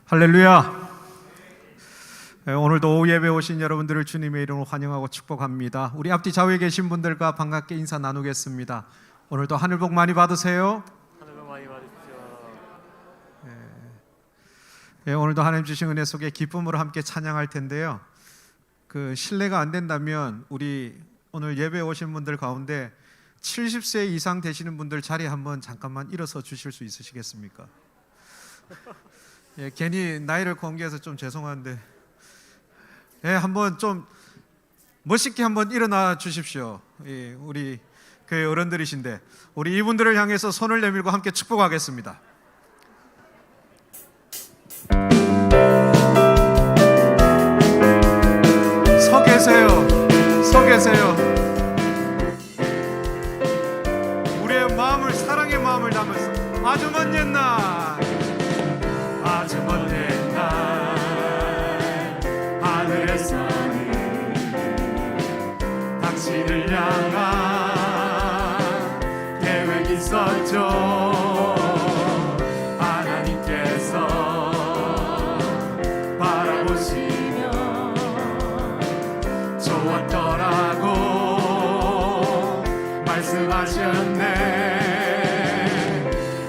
할렐루야. 오늘도 오후 예배 오신 여러분들을 주님의 이름으로 환영하고 축복합니다. 우리 앞뒤 좌우에 계신 분들과 반갑게 인사 나누겠습니다. 오늘도 하늘 복 많이 받으세요. 하늘 복 많이 받으십시오. 오늘도 하나님 주신 은혜 속에 기쁨으로 함께 찬양할 텐데요. 실례가 안 된다면 우리 오늘 예배 오신 분들 가운데 70세 이상 되시는 분들 자리 한번 잠깐만 일어서 주실 수 있으시겠습니까? 괜히 나이를 공개해서 좀 죄송한데 한번 좀 멋있게 한번 일어나 주십시오. 우리 교회 어른들이신데 우리 이분들을 향해서 손을 내밀고 함께 축복하겠습니다. 서 계세요. 서 계세요. 우리의 마음을, 사랑의 마음을 담아서 아주 먼 옛날, 아주 먼 옛날 하늘에서는 당신을 향한 계획이 있었죠. 하나님께서 바라보시며 좋았더라고 말씀하셨네.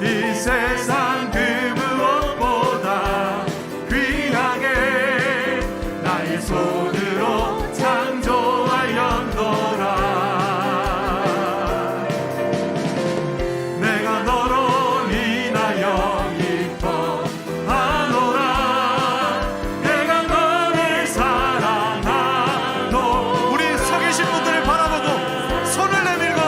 이 세상 그 무엇보다 귀하게 나의 손으로 창조하였노라. 내가 너로 인하여 기뻐하노라. 내가 너를 사랑하노. 우리 서 계신 분들을 바라보고 손을 내밀고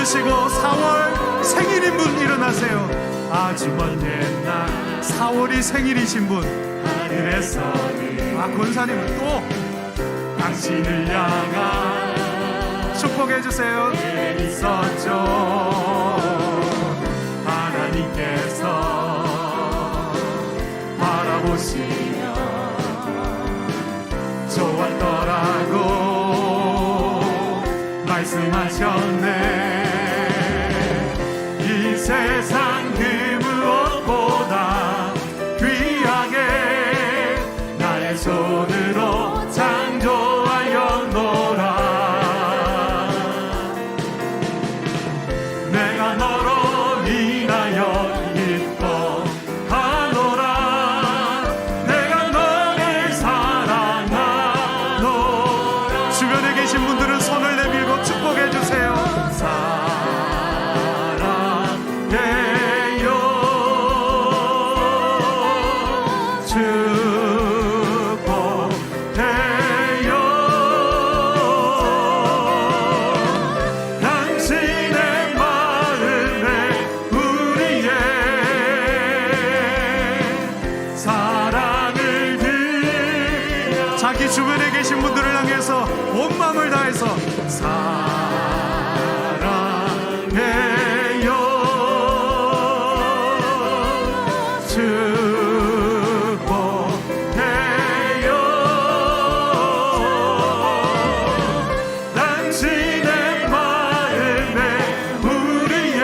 시고 4월 생일인 분 일어나세요. 아주 먼 옛날 4월이 생일이신 분 하늘에서는 권사님은 또 당신을 향한 축복해 주세요. 있었죠. 하나님께서 바라보시며 좋았더라고 말씀하셨네. 이 세상 그 무엇보다 귀하게 나의 손으로 창조하였노라. 내가 너로 인하여 기뻐하노라. 내가 너를 사랑하노라. 주변에 계신 분들은 손을 내밀고 축복해 주세요. 자기 주변에 계신 분들을 향해서 온 마음을 다해서 사랑해요. 축복해요. 당신의 마음에 우리의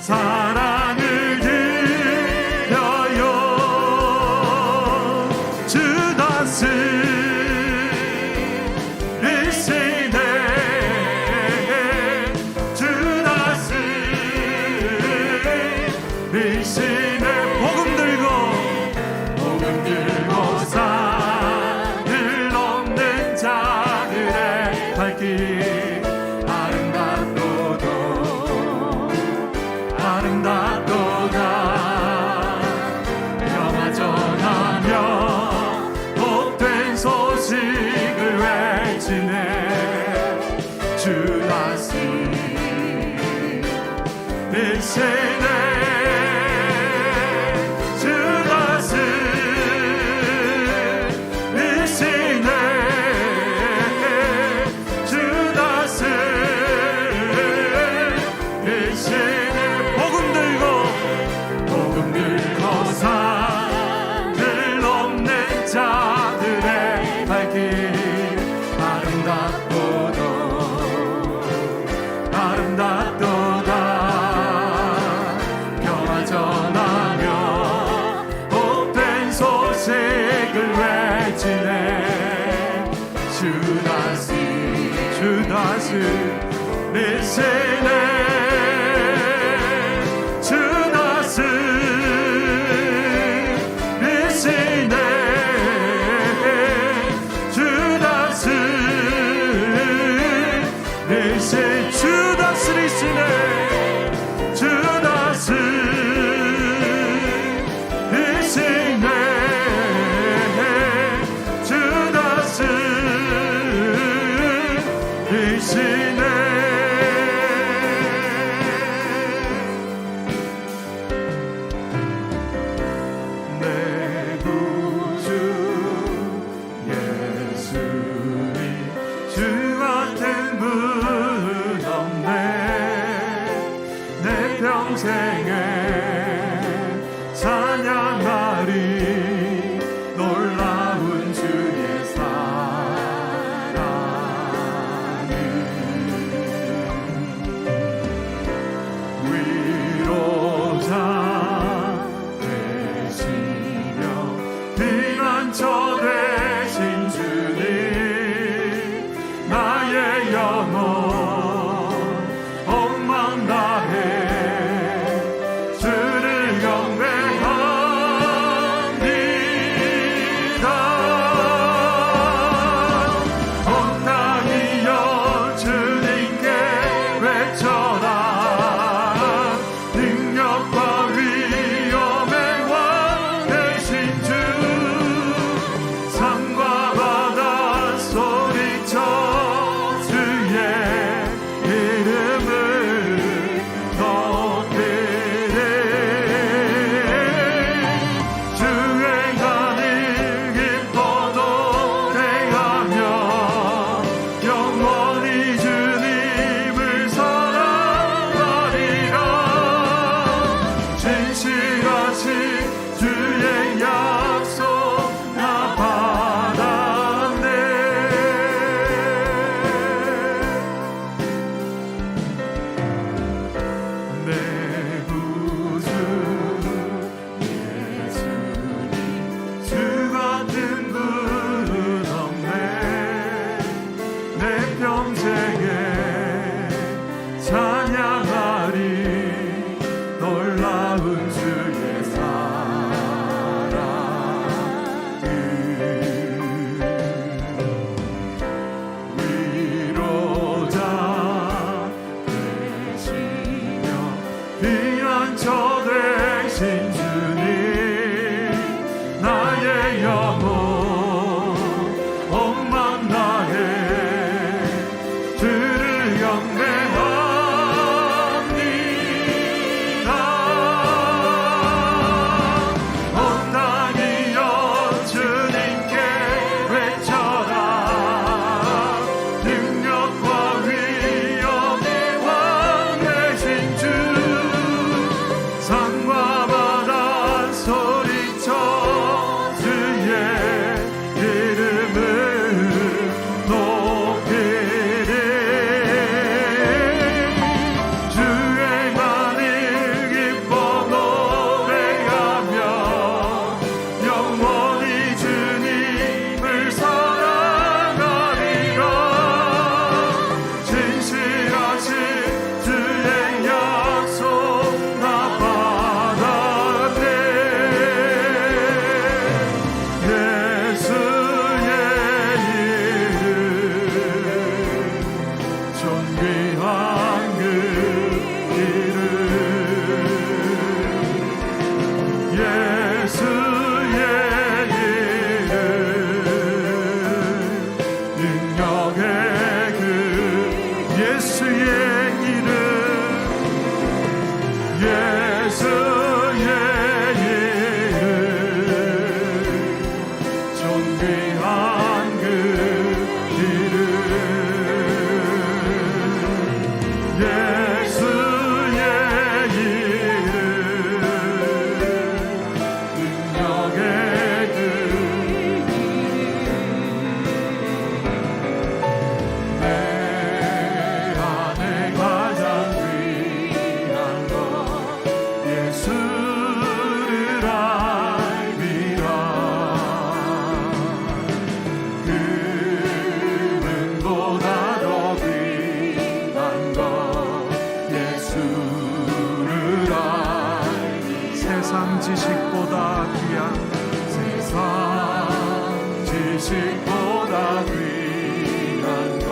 사랑을 드려요. 주 다스리시네. 주 다스리시네. 복음 들고 산을 넘는 자들 놀라운 주의 사랑을 존귀한 그 이름 예수의 이름 능력의 그 내 안에 가장 귀한 것 예수를 알미라 그는 보다 더 귀한 것 예수를 알미 세상 지식보다 귀한 세상 지식보다 귀한 것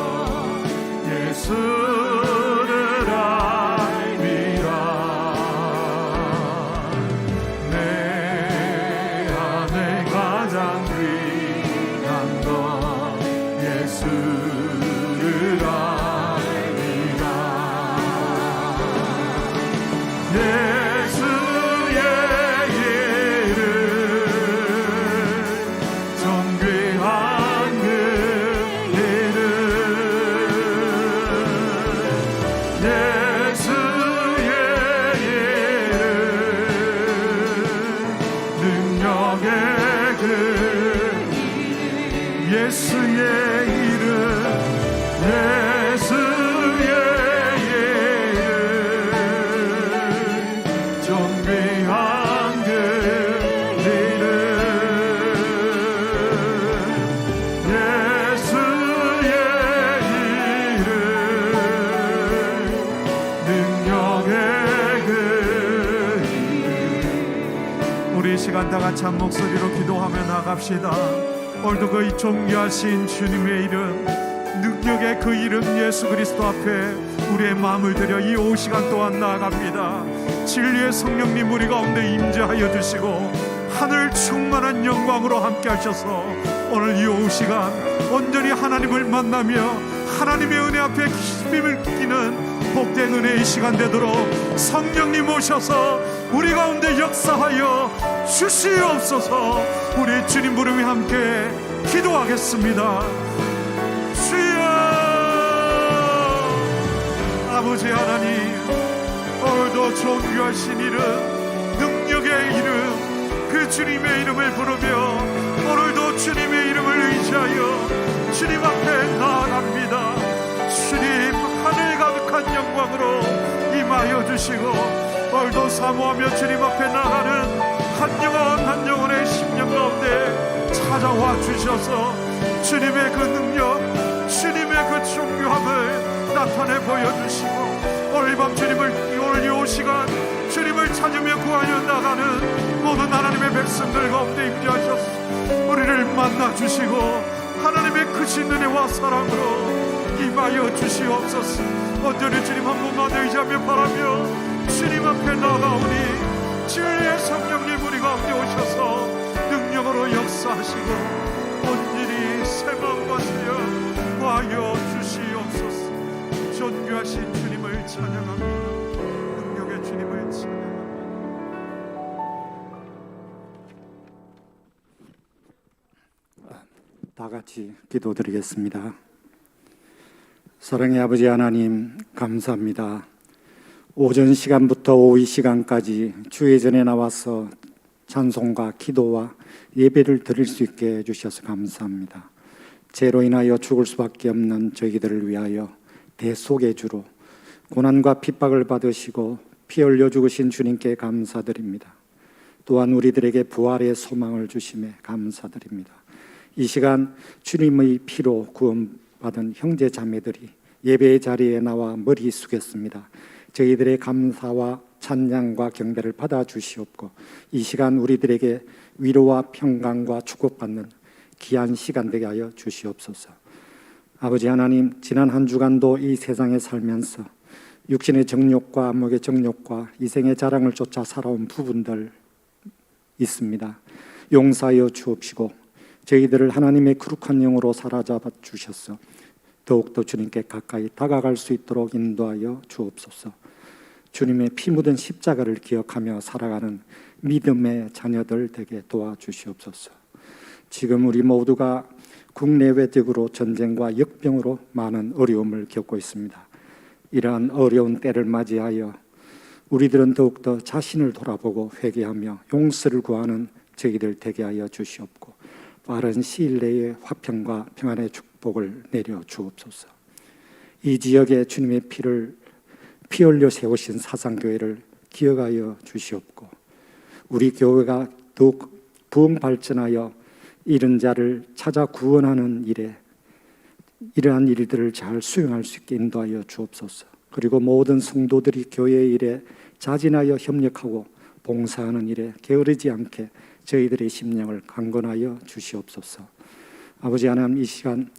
예수를 알미라 내 안에 가장 귀한 것 예수를 알미라 예수의 이름 존귀한 그 이름 예수의 이름 능력의 그 예수의 이름 예수의 이름 존귀한 그 이름 예수의 이름 능력의 그 이름 우리 이 시간 다 같이 한 목소리로 기도하며 나갑시다. 오늘도 그 존귀하신 주님의 이름 능력의 그 이름 예수 그리스도 앞에 우리의 마음을 들여 이 오후 시간 동안 나아갑니다. 진리의 성령님 우리 가운데 임재하여 주시고 하늘 충만한 영광으로 함께 하셔서 오늘 이 오후 시간 온전히 하나님을 만나며 하나님의 은혜 앞에 힘을 끼는 복된 은혜의 시간 되도록 성령님 오셔서 우리 가운데 역사하여 주시옵소서. 우리 주님 부름이 함께 기도하겠습니다. 주여 아버지 하나님 오늘도 존귀하신 이름 능력의 이름 그 주님의 이름을 부르며 오늘도 주님의 이름을 의지하여 주님 앞에 나아갑니다. 주님 하늘 가득한 영광으로 임하여 주시고 오늘도 사모하며 주님 앞에 나가는 한 영혼의 심령 가운데 찾아와 주셔서 주님의 그 능력 주님의 그 존귀함을 나타내 보여주시고 오늘 밤 오늘 이 시간 주님을 찾으며 구하여 나가는 모든 하나님의 백성들 가운데 임재하셔서 우리를 만나주시고 하나님의 크신 은혜와 사랑으로 임하여 주시옵소서. 온전히 주님 한 번만 의지하며 바라며 주님 앞에 나가오니 진리의 성령님 우리 가운데 오셔서 능력으로 역사하시고 온전히 새 마음과 새여 구하여 주시옵소서. 존귀하신 주님을 찬양합니다. 능력의 주님을 찬양합니다. 다 같이 기도드리겠습니다. 사랑의 아버지 하나님 감사합니다. 오전 시간부터 오후 시간까지 주의 전에 나와서 찬송과 기도와 예배를 드릴 수 있게 해주셔서 감사합니다. 죄로 인하여 죽을 수밖에 없는 저희들을 위하여 대속의 주로 고난과 핍박을 받으시고 피 흘려 죽으신 주님께 감사드립니다. 또한 우리들에게 부활의 소망을 주심에 감사드립니다. 이 시간 주님의 피로 구원받은 형제 자매들이 예배의 자리에 나와 머리 숙였습니다. 저희들의 감사와 찬양과 경배를 받아 주시옵고 이 시간 우리들에게 위로와 평강과 축복받는 귀한 시간 되게 하여 주시옵소서. 아버지 하나님, 지난 한 주간도 이 세상에 살면서 육신의 정욕과 안목의 정욕과 이생의 자랑을 쫓아 살아온 부분들 있습니다. 용서하여 주옵시고 저희들을 하나님의 거룩한 영으로 사로잡아 주셔서 더욱더 주님께 가까이 다가갈 수 있도록 인도하여 주옵소서. 주님의 피 묻은 십자가를 기억하며 살아가는 믿음의 자녀들 되게 도와주시옵소서. 지금 우리 모두가 국내외적으로 전쟁과 역병으로 많은 어려움을 겪고 있습니다. 이러한 어려운 때를 맞이하여 우리들은 더욱더 자신을 돌아보고 회개하며 용서를 구하는 저희들 되게 하여 주시옵고 빠른 시일 내에 화평과 평안의 축복을 내려 주옵소서. 이 지역에 주님의 피 흘려 세우신 사상교회를 기억하여 주시옵고 우리 교회가 더욱 부흥 발전하여 잃은 자를 찾아 구원하는 일에 이러한 일들을 잘 수행할 수 있게 인도하여 주옵소서. 그리고 모든 성도들이 교회의 일에 자진하여 협력하고 봉사하는 일에 게으르지 않게 저희들의 심령을 강건하여 주시옵소서. 아버지 하나님, 이 시간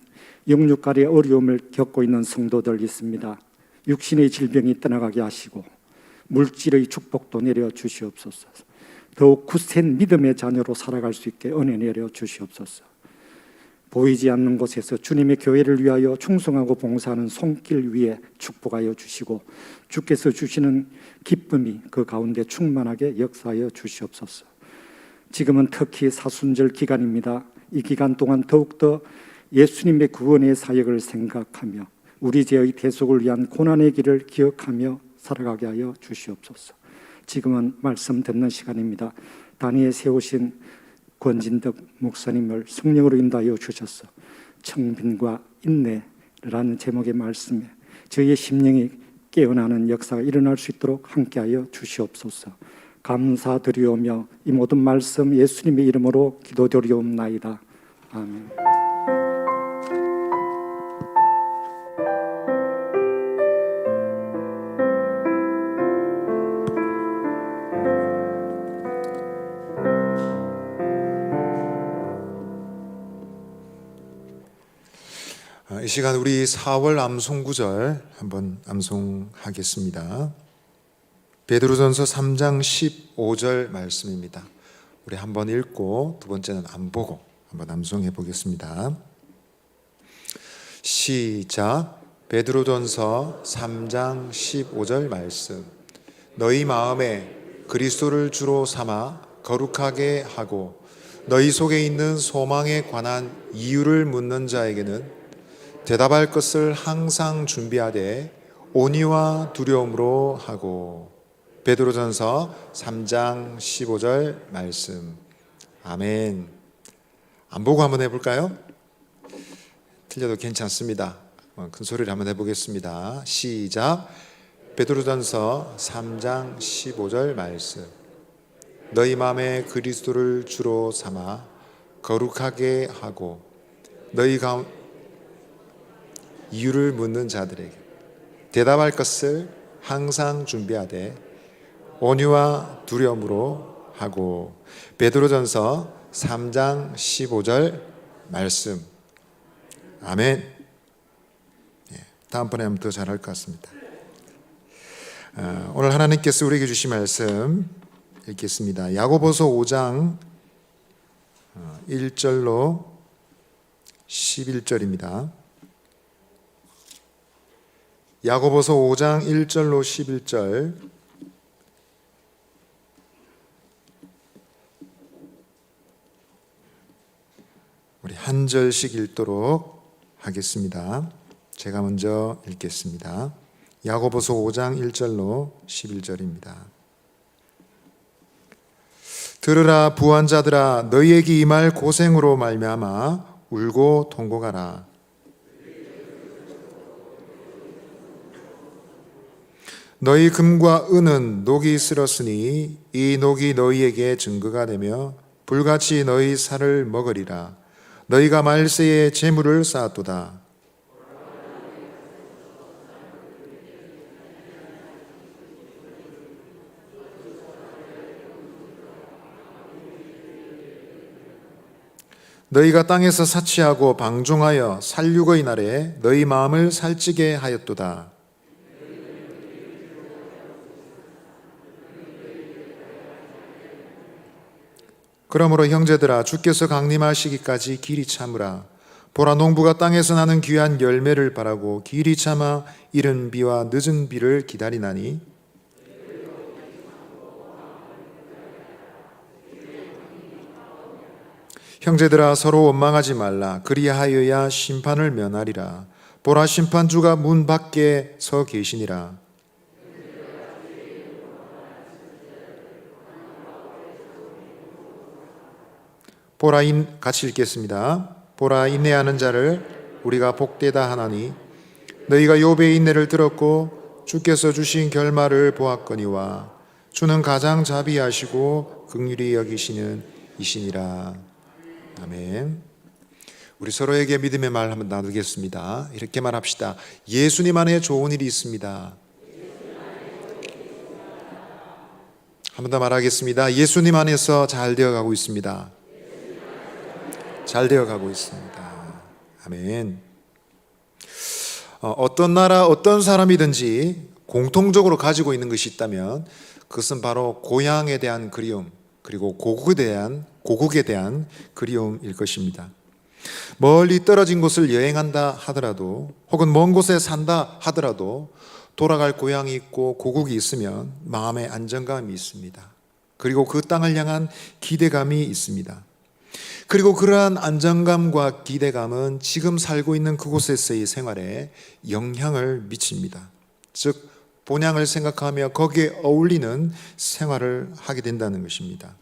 영육간의 어려움을 겪고 있는 성도들 있습니다. 육신의 질병이 떠나가게 하시고 물질의 축복도 내려 주시옵소서. 더욱 굳센 믿음의 자녀로 살아갈 수 있게 은혜 내려 주시옵소서. 보이지 않는 곳에서 주님의 교회를 위하여 충성하고 봉사하는 손길 위에 축복하여 주시고 주께서 주시는 기쁨이 그 가운데 충만하게 역사하여 주시옵소서. 지금은 특히 사순절 기간입니다. 이 기간 동안 더욱더 예수님의 구원의 사역을 생각하며 우리 죄의 대속을 위한 고난의 길을 기억하며 살아가게 하여 주시옵소서. 지금은 말씀 듣는 시간입니다. 단위에 세우신 권진덕 목사님을 성령으로 인도하여 주셔서 청빈과 인내라는 제목의 말씀에 저희의 심령이 깨어나는 역사가 일어날 수 있도록 함께하여 주시옵소서. 감사드리오며 이 모든 말씀 예수님의 이름으로 기도드리옵나이다. 아멘. 이 시간 우리 4월 암송구절 한번 암송하겠습니다. 베드로전서 3장 15절 말씀입니다. 우리 한번 읽고 두 번째는 안 보고 한번 암송해 보겠습니다. 시작. 베드로전서 3장 15절 말씀. 너희 마음에 그리스도를 주로 삼아 거룩하게 하고 너희 속에 있는 소망에 관한 이유를 묻는 자에게는 대답할 것을 항상 준비하되 온유와 두려움으로 하고. 베드로전서 3장 15절 말씀. 아멘. 안 보고 한번 해볼까요? 틀려도 괜찮습니다. 큰 소리를 한번 해보겠습니다. 시작. 베드로전서 3장 15절 말씀. 너희 마음에 그리스도를 주로 삼아 거룩하게 하고 너희 가운데 이유를 묻는 자들에게 대답할 것을 항상 준비하되 온유와 두려움으로 하고. 베드로전서 3장 15절 말씀. 아멘. 다음번에 하면 더 잘할 것 같습니다. 오늘 하나님께서 우리에게 주신 말씀 읽겠습니다. 야고보서 5장 1절로 11절입니다. 야고보서 5장 1절로 11절. 우리 한 절씩 읽도록 하겠습니다. 제가 먼저 읽겠습니다. 야고보서 5장 1절로 11절입니다. 들으라 부한자들아, 너희에게 임할 고생으로 말미암아 울고 통곡하라. 너희 금과 은은 녹이 쓸었으니 이 녹이 너희에게 증거가 되며 불같이 너희 살을 먹으리라. 너희가 말세에 재물을 쌓았도다. 너희가 땅에서 사치하고 방종하여 살육의 날에 너희 마음을 살찌게 하였도다. 그러므로 형제들아, 주께서 강림하시기까지 길이 참으라. 보라, 농부가 땅에서 나는 귀한 열매를 바라고 길이 참아 이른 비와 늦은 비를 기다리나니 형제들아 서로 원망하지 말라. 그리하여야 심판을 면하리라. 보라, 심판주가 문 밖에 서 계시니라. 같이 읽겠습니다. 보라, 인내하는 자를 우리가 복되다 하나니 너희가 욥의 인내를 들었고 주께서 주신 결말을 보았거니와 주는 가장 자비하시고 긍휼히 여기시는 이시니라. 아멘. 우리 서로에게 믿음의 말 한번 나누겠습니다. 이렇게 말합시다. 예수님 안에 좋은 일이 있습니다. 한 번 더 말하겠습니다. 예수님 안에서 잘 되어가고 있습니다. 잘 되어가고 있습니다. 아멘. 어떤 나라, 어떤 사람이든지 공통적으로 가지고 있는 것이 있다면 그것은 바로 고향에 대한 그리움, 그리고 고국에 대한 그리움일 것입니다. 멀리 떨어진 곳을 여행한다 하더라도, 혹은 먼 곳에 산다 하더라도 돌아갈 고향이 있고 고국이 있으면 마음의 안정감이 있습니다. 그리고 그 땅을 향한 기대감이 있습니다. 그리고 그러한 안정감과 기대감은 지금 살고 있는 그곳에서의 생활에 영향을 미칩니다. 즉 본향을 생각하며 거기에 어울리는 생활을 하게 된다는 것입니다.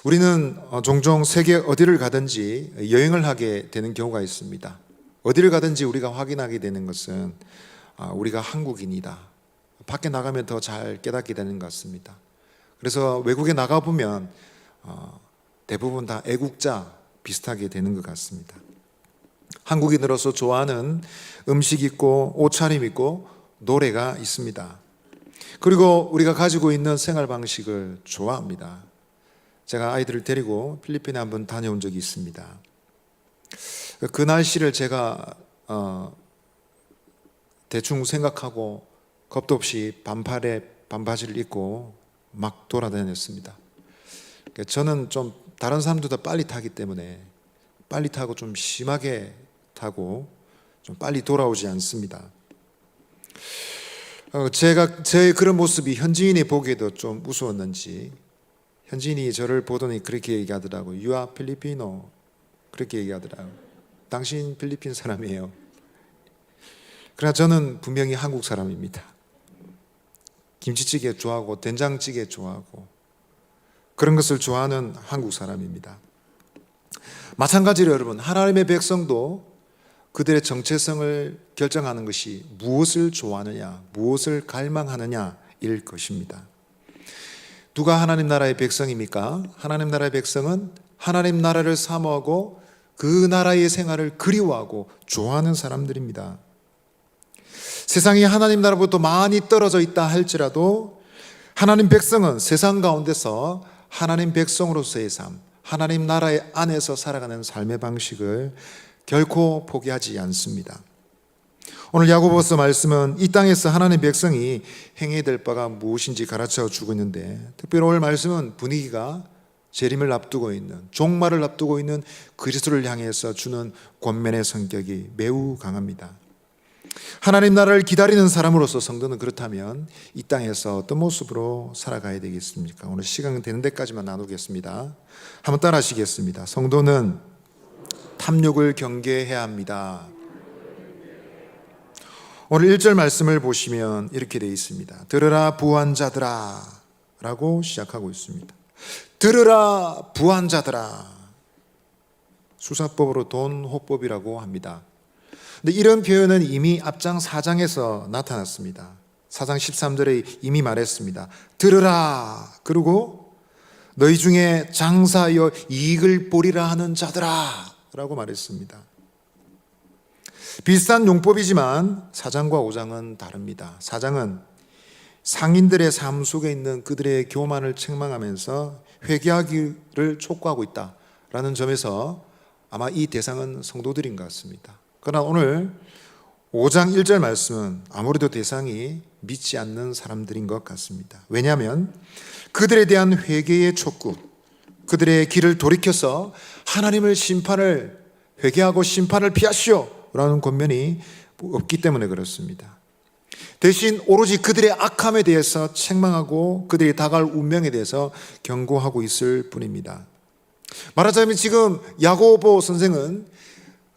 우리는 종종 세계 어디를 가든지 여행을 하게 되는 경우가 있습니다. 어디를 가든지 우리가 확인하게 되는 것은 우리가 한국인이다. 밖에 나가면 더 잘 깨닫게 되는 것 같습니다. 그래서 외국에 나가보면 대부분 다 애국자 비슷하게 되는 것 같습니다. 한국인으로서 좋아하는 음식 있고 옷차림 있고 노래가 있습니다. 그리고 우리가 가지고 있는 생활 방식을 좋아합니다. 제가 아이들을 데리고 필리핀에 한번 다녀온 적이 있습니다. 그 날씨를 제가 대충 생각하고 겁도 없이 반팔에 반바지를 입고 막 돌아다녔습니다. 저는 좀 다른 사람들보다 빨리 타기 때문에 빨리 타고 좀 심하게 타고 좀 빨리 돌아오지 않습니다. 제 그런 모습이 현지인이 보기에도 좀 우스웠는지 현지인이 저를 보더니 그렇게 얘기하더라고요. You are Filipino. 그렇게 얘기하더라고요. 당신 필리핀 사람이에요. 그러나 저는 분명히 한국 사람입니다. 김치찌개 좋아하고 된장찌개 좋아하고 그런 것을 좋아하는 한국 사람입니다. 마찬가지로 여러분, 하나님의 백성도 그들의 정체성을 결정하는 것이 무엇을 좋아하느냐, 무엇을 갈망하느냐일 것입니다. 누가 하나님 나라의 백성입니까? 하나님 나라의 백성은 하나님 나라를 사모하고 그 나라의 생활을 그리워하고 좋아하는 사람들입니다. 세상이 하나님 나라보다 많이 떨어져 있다 할지라도 하나님 백성은 세상 가운데서 하나님 백성으로서의 삶, 하나님 나라의 안에서 살아가는 삶의 방식을 결코 포기하지 않습니다. 오늘 야고보서 말씀은 이 땅에서 하나님 백성이 행해야 될 바가 무엇인지 가르쳐 주고 있는데, 특별히 오늘 말씀은 분위기가 재림을 앞두고 있는, 종말을 앞두고 있는 그리스도를 향해서 주는 권면의 성격이 매우 강합니다. 하나님 나라를 기다리는 사람으로서 성도는 그렇다면 이 땅에서 어떤 모습으로 살아가야 되겠습니까? 오늘 시간 되는 데까지만 나누겠습니다. 한번 따라 하시겠습니다. 성도는 탐욕을 경계해야 합니다. 오늘 1절 말씀을 보시면 이렇게 되어 있습니다. 들으라 부한 자들아 라고 시작하고 있습니다. 들으라 부한 자들아. 수사법으로 돈호법이라고 합니다. 근데 이런 표현은 이미 앞장 4장에서 나타났습니다. 4장 13절에 이미 말했습니다. 들으라. 그리고 너희 중에 장사하여 이익을 보리라 하는 자들아 라고 말했습니다. 비슷한 용법이지만 4장과 5장은 다릅니다. 4장은 상인들의 삶 속에 있는 그들의 교만을 책망하면서 회개하기를 촉구하고 있다라는 점에서 아마 이 대상은 성도들인 것 같습니다. 그러나 오늘 5장 1절 말씀은 아무래도 대상이 믿지 않는 사람들인 것 같습니다. 왜냐하면 그들에 대한 회개의 촉구, 그들의 길을 돌이켜서 하나님을 회개하고 심판을 피하시오 라는 권면이 없기 때문에 그렇습니다. 대신 오로지 그들의 악함에 대해서 책망하고 그들이 다가올 운명에 대해서 경고하고 있을 뿐입니다. 말하자면 지금 야고보 선생은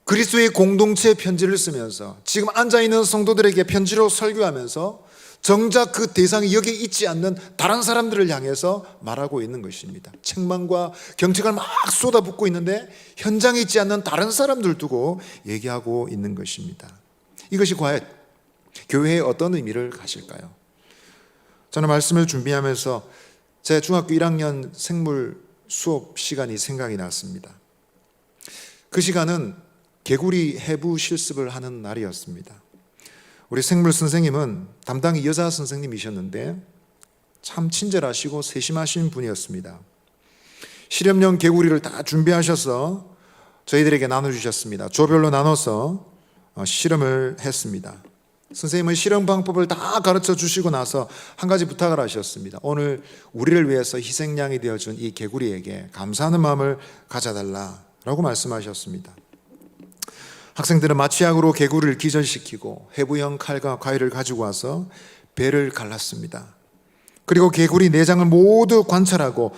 그리스도의 공동체 편지를 쓰면서 지금 앉아있는 성도들에게 편지로 설교하면서 정작 그 대상이 여기 있지 않는 다른 사람들을 향해서 말하고 있는 것입니다. 책망과 경책을 막 쏟아붓고 있는데 현장에 있지 않는 다른 사람들 두고 얘기하고 있는 것입니다. 이것이 과연 교회에 어떤 의미를 가질까요? 저는 말씀을 준비하면서 제 중학교 1학년 생물 수업 시간이 생각이 났습니다. 그 시간은 개구리 해부 실습을 하는 날이었습니다. 우리 생물 선생님은 담당이 여자 선생님이셨는데 참 친절하시고 세심하신 분이었습니다. 실험용 개구리를 다 준비하셔서 저희들에게 나눠주셨습니다. 조별로 나눠서 실험을 했습니다. 선생님은 실험 방법을 다 가르쳐 주시고 나서 한 가지 부탁을 하셨습니다. 오늘 우리를 위해서 희생양이 되어준 이 개구리에게 감사하는 마음을 가져달라고 말씀하셨습니다. 학생들은 마취약으로 개구리를 기절시키고 해부형 칼과 과일을 가지고 와서 배를 갈랐습니다. 그리고 개구리 내장을 모두 관찰하고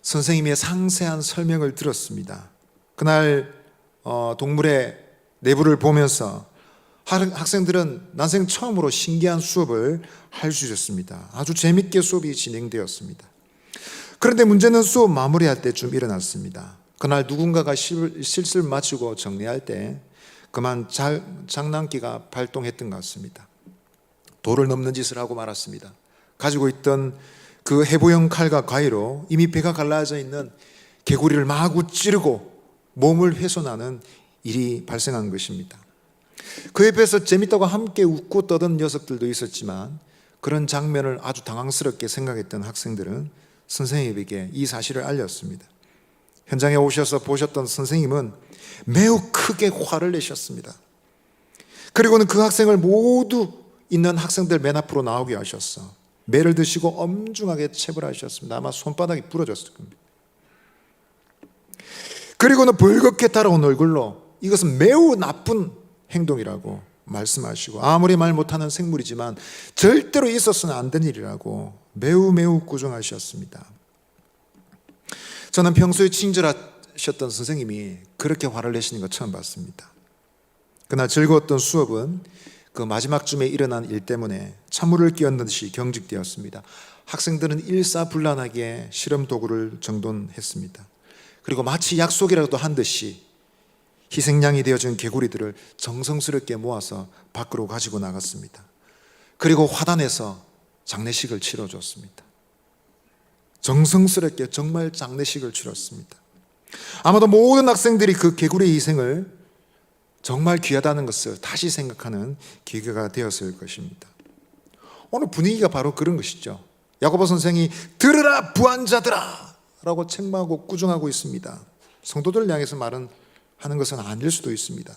선생님의 상세한 설명을 들었습니다. 그날 동물의 내부를 보면서 학생들은 난생 처음으로 신기한 수업을 할 수 있었습니다. 아주 재밌게 수업이 진행되었습니다. 그런데 문제는 수업 마무리할 때쯤 일어났습니다. 그날 누군가가 실습을 마치고 정리할 때 그만 장난기가 발동했던 것 같습니다. 도를 넘는 짓을 하고 말았습니다. 가지고 있던 그 해부형 칼과 가위로 이미 배가 갈라져 있는 개구리를 마구 찌르고 몸을 훼손하는 일이 발생한 것입니다. 그 옆에서 재밌다고 함께 웃고 떠든 녀석들도 있었지만 그런 장면을 아주 당황스럽게 생각했던 학생들은 선생님에게 이 사실을 알렸습니다. 현장에 오셔서 보셨던 선생님은 매우 크게 화를 내셨습니다. 그리고는 그 학생을 모두 있는 학생들 맨 앞으로 나오게 하셨어. 매를 드시고 엄중하게 체벌하셨습니다. 아마 손바닥이 부러졌을 겁니다. 그리고는 벌겋게 달아온 얼굴로 이것은 매우 나쁜 행동이라고 말씀하시고 아무리 말 못하는 생물이지만 절대로 있었으면 안 된 일이라고 매우 꾸중하셨습니다. 저는 평소에 친절하셨던 선생님이 그렇게 화를 내시는 거 처음 봤습니다. 그날 즐거웠던 수업은 그 마지막쯤에 일어난 일 때문에 찬물을 끼얹는 듯이 경직되었습니다. 학생들은 일사불란하게 실험 도구를 정돈했습니다. 그리고 마치 약속이라도 한 듯이 희생양이 되어준 개구리들을 정성스럽게 모아서 밖으로 가지고 나갔습니다. 그리고 화단에서 장례식을 치러줬습니다. 정성스럽게 정말 장례식을 치렀습니다. 아마도 모든 학생들이 그 개구리의 희생을 정말 귀하다는 것을 다시 생각하는 기회가 되었을 것입니다. 오늘 분위기가 바로 그런 것이죠. 야고보 선생이 들으라 부한자들아 라고 책망하고 꾸중하고 있습니다. 성도들 향해서 하는 것은 아닐 수도 있습니다.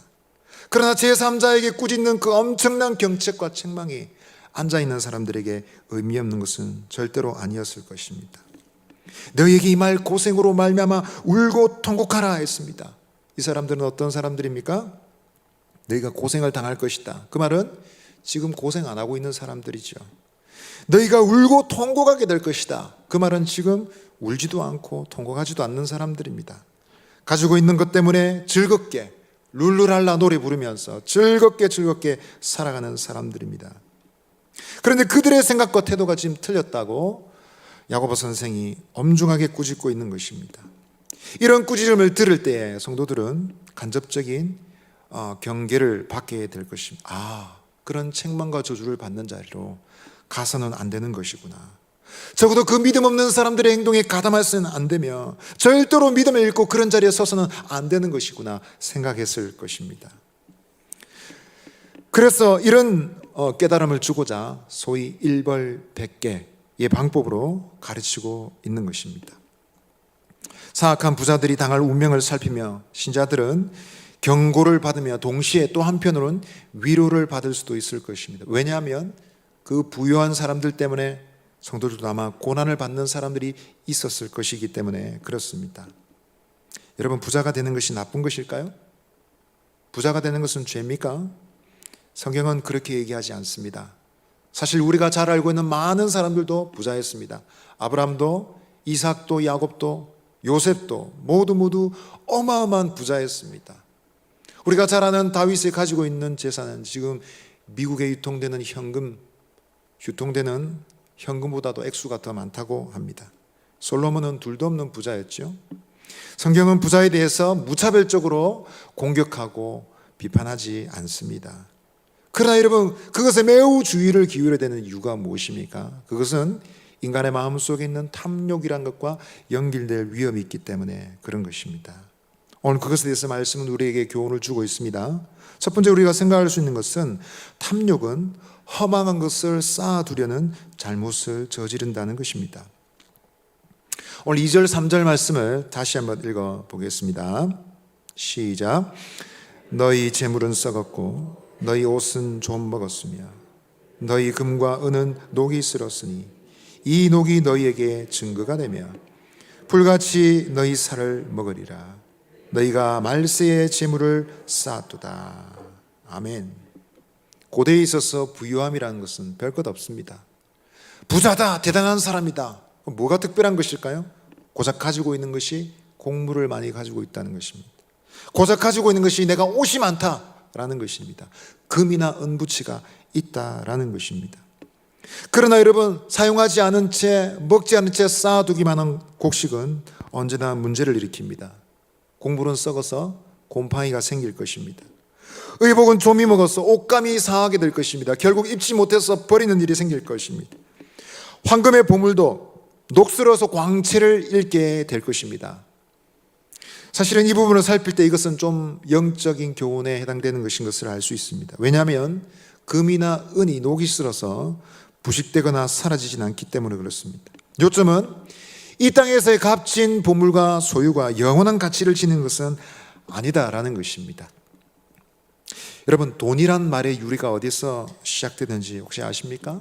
그러나 제3자에게 꾸짖는 그 엄청난 경책과 책망이 앉아있는 사람들에게 의미 없는 것은 절대로 아니었을 것입니다. 너희에게 이 말 고생으로 말미암아 울고 통곡하라 했습니다. 이 사람들은 어떤 사람들입니까? 너희가 고생을 당할 것이다. 그 말은 지금 고생 안 하고 있는 사람들이죠. 너희가 울고 통곡하게 될 것이다. 그 말은 지금 울지도 않고 통곡하지도 않는 사람들입니다. 가지고 있는 것 때문에 즐겁게 룰루랄라 노래 부르면서 즐겁게 살아가는 사람들입니다. 그런데 그들의 생각과 태도가 지금 틀렸다고 야고보 선생이 엄중하게 꾸짖고 있는 것입니다. 이런 꾸짖음을 들을 때에 성도들은 간접적인 경계를 받게 될 것입니다. 그런 책망과 저주를 받는 자리로 가서는 안 되는 것이구나. 적어도 그 믿음 없는 사람들의 행동에 가담해서는 안 되며 절대로 믿음을 잃고 그런 자리에 서서는 안 되는 것이구나 생각했을 것입니다. 그래서 이런 깨달음을 주고자 소위 일벌백계의 방법으로 가르치고 있는 것입니다. 사악한 부자들이 당할 운명을 살피며 신자들은 경고를 받으며 동시에 또 한편으로는 위로를 받을 수도 있을 것입니다. 왜냐하면 그 부유한 사람들 때문에 성도들도 아마 고난을 받는 사람들이 있었을 것이기 때문에 그렇습니다. 여러분, 부자가 되는 것이 나쁜 것일까요? 부자가 되는 것은 죄입니까? 성경은 그렇게 얘기하지 않습니다. 사실 우리가 잘 알고 있는 많은 사람들도 부자였습니다. 아브라함도, 이삭도, 야곱도, 요셉도 모두 어마어마한 부자였습니다. 우리가 잘 아는 다윗이 가지고 있는 재산은 지금 미국에 유통되는 현금보다도 액수가 더 많다고 합니다. 솔로몬은 둘도 없는 부자였죠. 성경은 부자에 대해서 무차별적으로 공격하고 비판하지 않습니다. 그러나 여러분, 그것에 매우 주의를 기울여야 되는 이유가 무엇입니까? 그것은 인간의 마음속에 있는 탐욕이란 것과 연결될 위험이 있기 때문에 그런 것입니다. 오늘 그것에 대해서 말씀은 우리에게 교훈을 주고 있습니다. 첫 번째 우리가 생각할 수 있는 것은 탐욕은 허망한 것을 쌓아두려는 잘못을 저지른다는 것입니다. 오늘 2절 3절 말씀을 다시 한번 읽어보겠습니다. 시작. 너희 재물은 썩었고 너희 옷은 좀 먹었으며 너희 금과 은은 녹이 슬었으니 이 녹이 너희에게 증거가 되며 불같이 너희 살을 먹으리라. 너희가 말세의 재물을 쌓았도다. 아멘. 고대에 있어서 부유함이라는 것은 별것 없습니다. 부자다, 대단한 사람이다. 뭐가 특별한 것일까요? 고작 가지고 있는 것이 곡물을 많이 가지고 있다는 것입니다. 고작 가지고 있는 것이 내가 옷이 많다라는 것입니다. 금이나 은부치가 있다라는 것입니다. 그러나 여러분, 사용하지 않은 채, 먹지 않은 채 쌓아두기만 한 곡식은 언제나 문제를 일으킵니다. 곡물은 썩어서 곰팡이가 생길 것입니다. 의복은 좀이 먹어서 옷감이 상하게 될 것입니다. 결국 입지 못해서 버리는 일이 생길 것입니다. 황금의 보물도 녹슬어서 광채를 잃게 될 것입니다. 사실은 이 부분을 살필 때 이것은 좀 영적인 교훈에 해당되는 것인 것을 알 수 있습니다. 왜냐하면 금이나 은이 녹이 슬어서 부식되거나 사라지진 않기 때문에 그렇습니다. 요점은 이 땅에서의 값진 보물과 소유가 영원한 가치를 지닌 것은 아니다라는 것입니다. 여러분, 돈이란 말의 유래가 어디서 시작되는지 혹시 아십니까?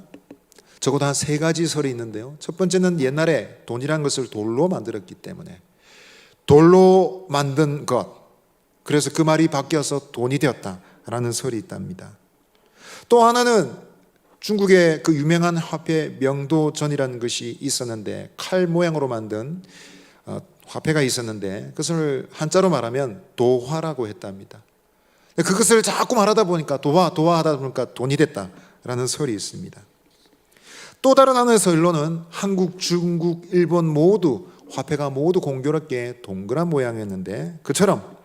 적어도 한 3가지 설이 있는데요. 첫 번째는 옛날에 돈이란 것을 돌로 만들었기 때문에 돌로 만든 것, 그래서 그 말이 바뀌어서 돈이 되었다라는 설이 있답니다. 또 하나는 중국의 그 유명한 화폐 명도전이라는 것이 있었는데, 칼 모양으로 만든 화폐가 있었는데 그것을 한자로 말하면 도화라고 했답니다. 그것을 자꾸 말하다 보니까 도화 하다 보니까 돈이 됐다라는 설이 있습니다. 또 다른 하나의 설로는 한국, 중국, 일본 모두 화폐가 모두 공교롭게 동그란 모양이었는데 그처럼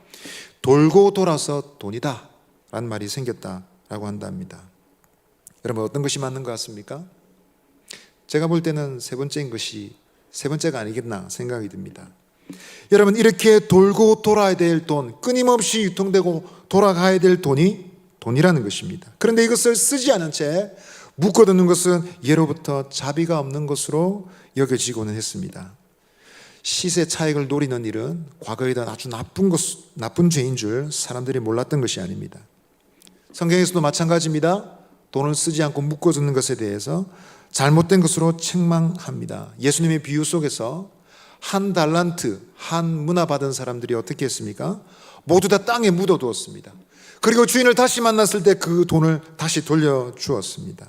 돌고 돌아서 돈이다 라는 말이 생겼다라고 한답니다. 여러분, 어떤 것이 맞는 것 같습니까? 제가 볼 때는 세 번째가 아니겠나 생각이 듭니다. 여러분, 이렇게 돌고 돌아야 될 돈, 끊임없이 유통되고 돌아가야 될 돈이 돈이라는 것입니다. 그런데 이것을 쓰지 않은 채 묶어두는 것은 예로부터 자비가 없는 것으로 여겨지고는 했습니다. 시세 차익을 노리는 일은 과거에도 아주 나쁜 죄인 줄 사람들이 몰랐던 것이 아닙니다. 성경에서도 마찬가지입니다. 돈을 쓰지 않고 묶어두는 것에 대해서 잘못된 것으로 책망합니다. 예수님의 비유 속에서 한 달란트, 한 문화 받은 사람들이 어떻게 했습니까? 모두 다 땅에 묻어두었습니다. 그리고 주인을 다시 만났을 때 그 돈을 다시 돌려주었습니다.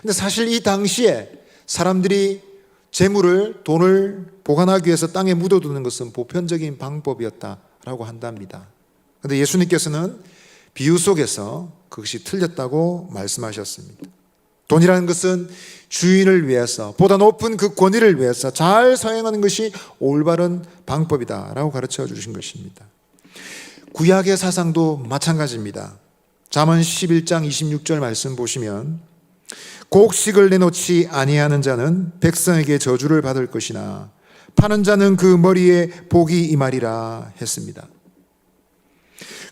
근데 사실 이 당시에 사람들이 재물을, 돈을 보관하기 위해서 땅에 묻어두는 것은 보편적인 방법이었다라고 한답니다. 그런데 예수님께서는 비유 속에서 그것이 틀렸다고 말씀하셨습니다. 돈이라는 것은 주인을 위해서, 보다 높은 그 권위를 위해서 잘 사용하는 것이 올바른 방법이다라고 가르쳐 주신 것입니다. 구약의 사상도 마찬가지입니다. 잠언 11장 26절 말씀 보시면 곡식을 내놓지 아니하는 자는 백성에게 저주를 받을 것이나 파는 자는 그 머리에 복이 임하리라 했습니다.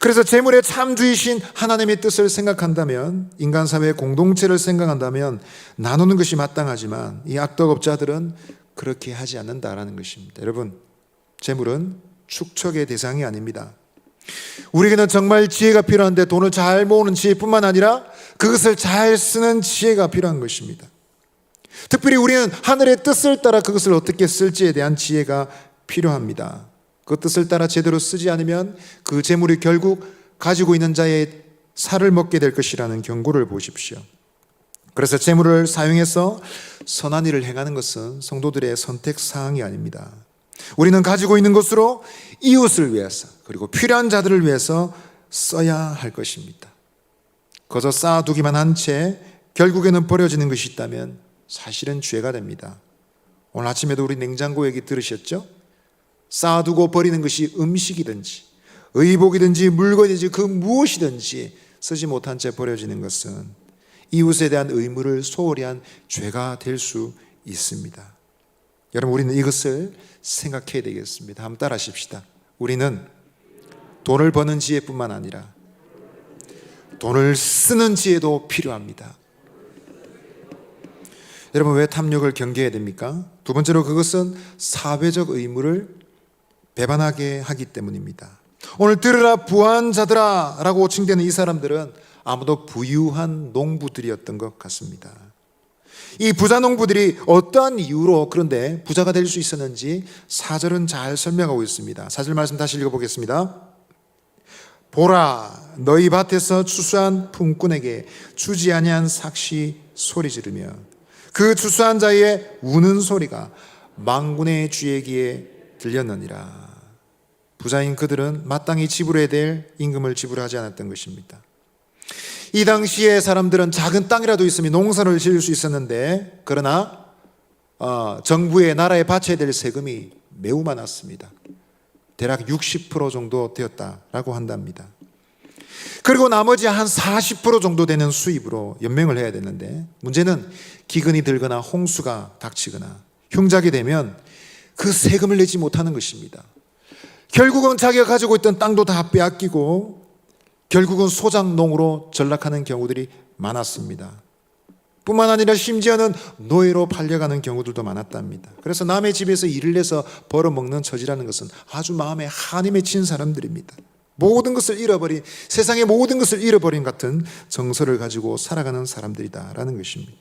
그래서 재물의 참주이신 하나님의 뜻을 생각한다면, 인간 사회의 공동체를 생각한다면 나누는 것이 마땅하지만 이 악덕업자들은 그렇게 하지 않는다라는 것입니다. 여러분, 재물은 축척의 대상이 아닙니다. 우리에게는 정말 지혜가 필요한데 돈을 잘 모으는 지혜뿐만 아니라 그것을 잘 쓰는 지혜가 필요한 것입니다. 특별히 우리는 하늘의 뜻을 따라 그것을 어떻게 쓸지에 대한 지혜가 필요합니다. 그 뜻을 따라 제대로 쓰지 않으면 그 재물이 결국 가지고 있는 자의 살을 먹게 될 것이라는 경고를 보십시오. 그래서 재물을 사용해서 선한 일을 행하는 것은 성도들의 선택 사항이 아닙니다. 우리는 가지고 있는 것으로 이웃을 위해서 그리고 필요한 자들을 위해서 써야 할 것입니다. 거저 쌓아두기만 한 채 결국에는 버려지는 것이 있다면 사실은 죄가 됩니다. 오늘 아침에도 우리 냉장고 얘기 들으셨죠? 쌓아두고 버리는 것이 음식이든지 의복이든지 물건이든지 그 무엇이든지 쓰지 못한 채 버려지는 것은 이웃에 대한 의무를 소홀히 한 죄가 될 수 있습니다. 여러분, 우리는 이것을 생각해야 되겠습니다. 한번 따라 하십시다. 우리는 돈을 버는 지혜뿐만 아니라 돈을 쓰는 지혜도 필요합니다. 여러분, 왜 탐욕을 경계해야 됩니까? 두 번째로 그것은 사회적 의무를 배반하게 하기 때문입니다. 오늘 들으라 부한 자들아 라고 호칭되는 이 사람들은 아무도 부유한 농부들이었던 것 같습니다. 이 부자 농부들이 어떠한 이유로 그런데 부자가 될 수 있었는지 4절은 잘 설명하고 있습니다. 4절 말씀 다시 읽어보겠습니다. 보라, 너희 밭에서 추수한 품꾼에게 주지 아니한 삭시 소리 지르며 그 추수한 자의 우는 소리가 만군의 주에게 들렸느니라. 부자인 그들은 마땅히 지불해야 될 임금을 지불하지 않았던 것입니다. 이 당시에 사람들은 작은 땅이라도 있으면 농사를 지을 수 있었는데, 그러나 정부의 나라에 바쳐야 될 세금이 매우 많았습니다. 대략 60% 정도 되었다라고 한답니다. 그리고 나머지 한 40% 정도 되는 수입으로 연명을 해야 되는데, 문제는 기근이 들거나 홍수가 닥치거나 흉작이 되면 그 세금을 내지 못하는 것입니다. 결국은 자기가 가지고 있던 땅도 다 빼앗기고 결국은 소작농으로 전락하는 경우들이 많았습니다. 뿐만 아니라 심지어는 노예로 팔려가는 경우들도 많았답니다. 그래서 남의 집에서 일을 해서 벌어먹는 처지라는 것은 아주 마음에 한이 맺힌 사람들입니다. 모든 것을 잃어버린, 세상의 모든 것을 잃어버린 같은 정서를 가지고 살아가는 사람들이다라는 것입니다.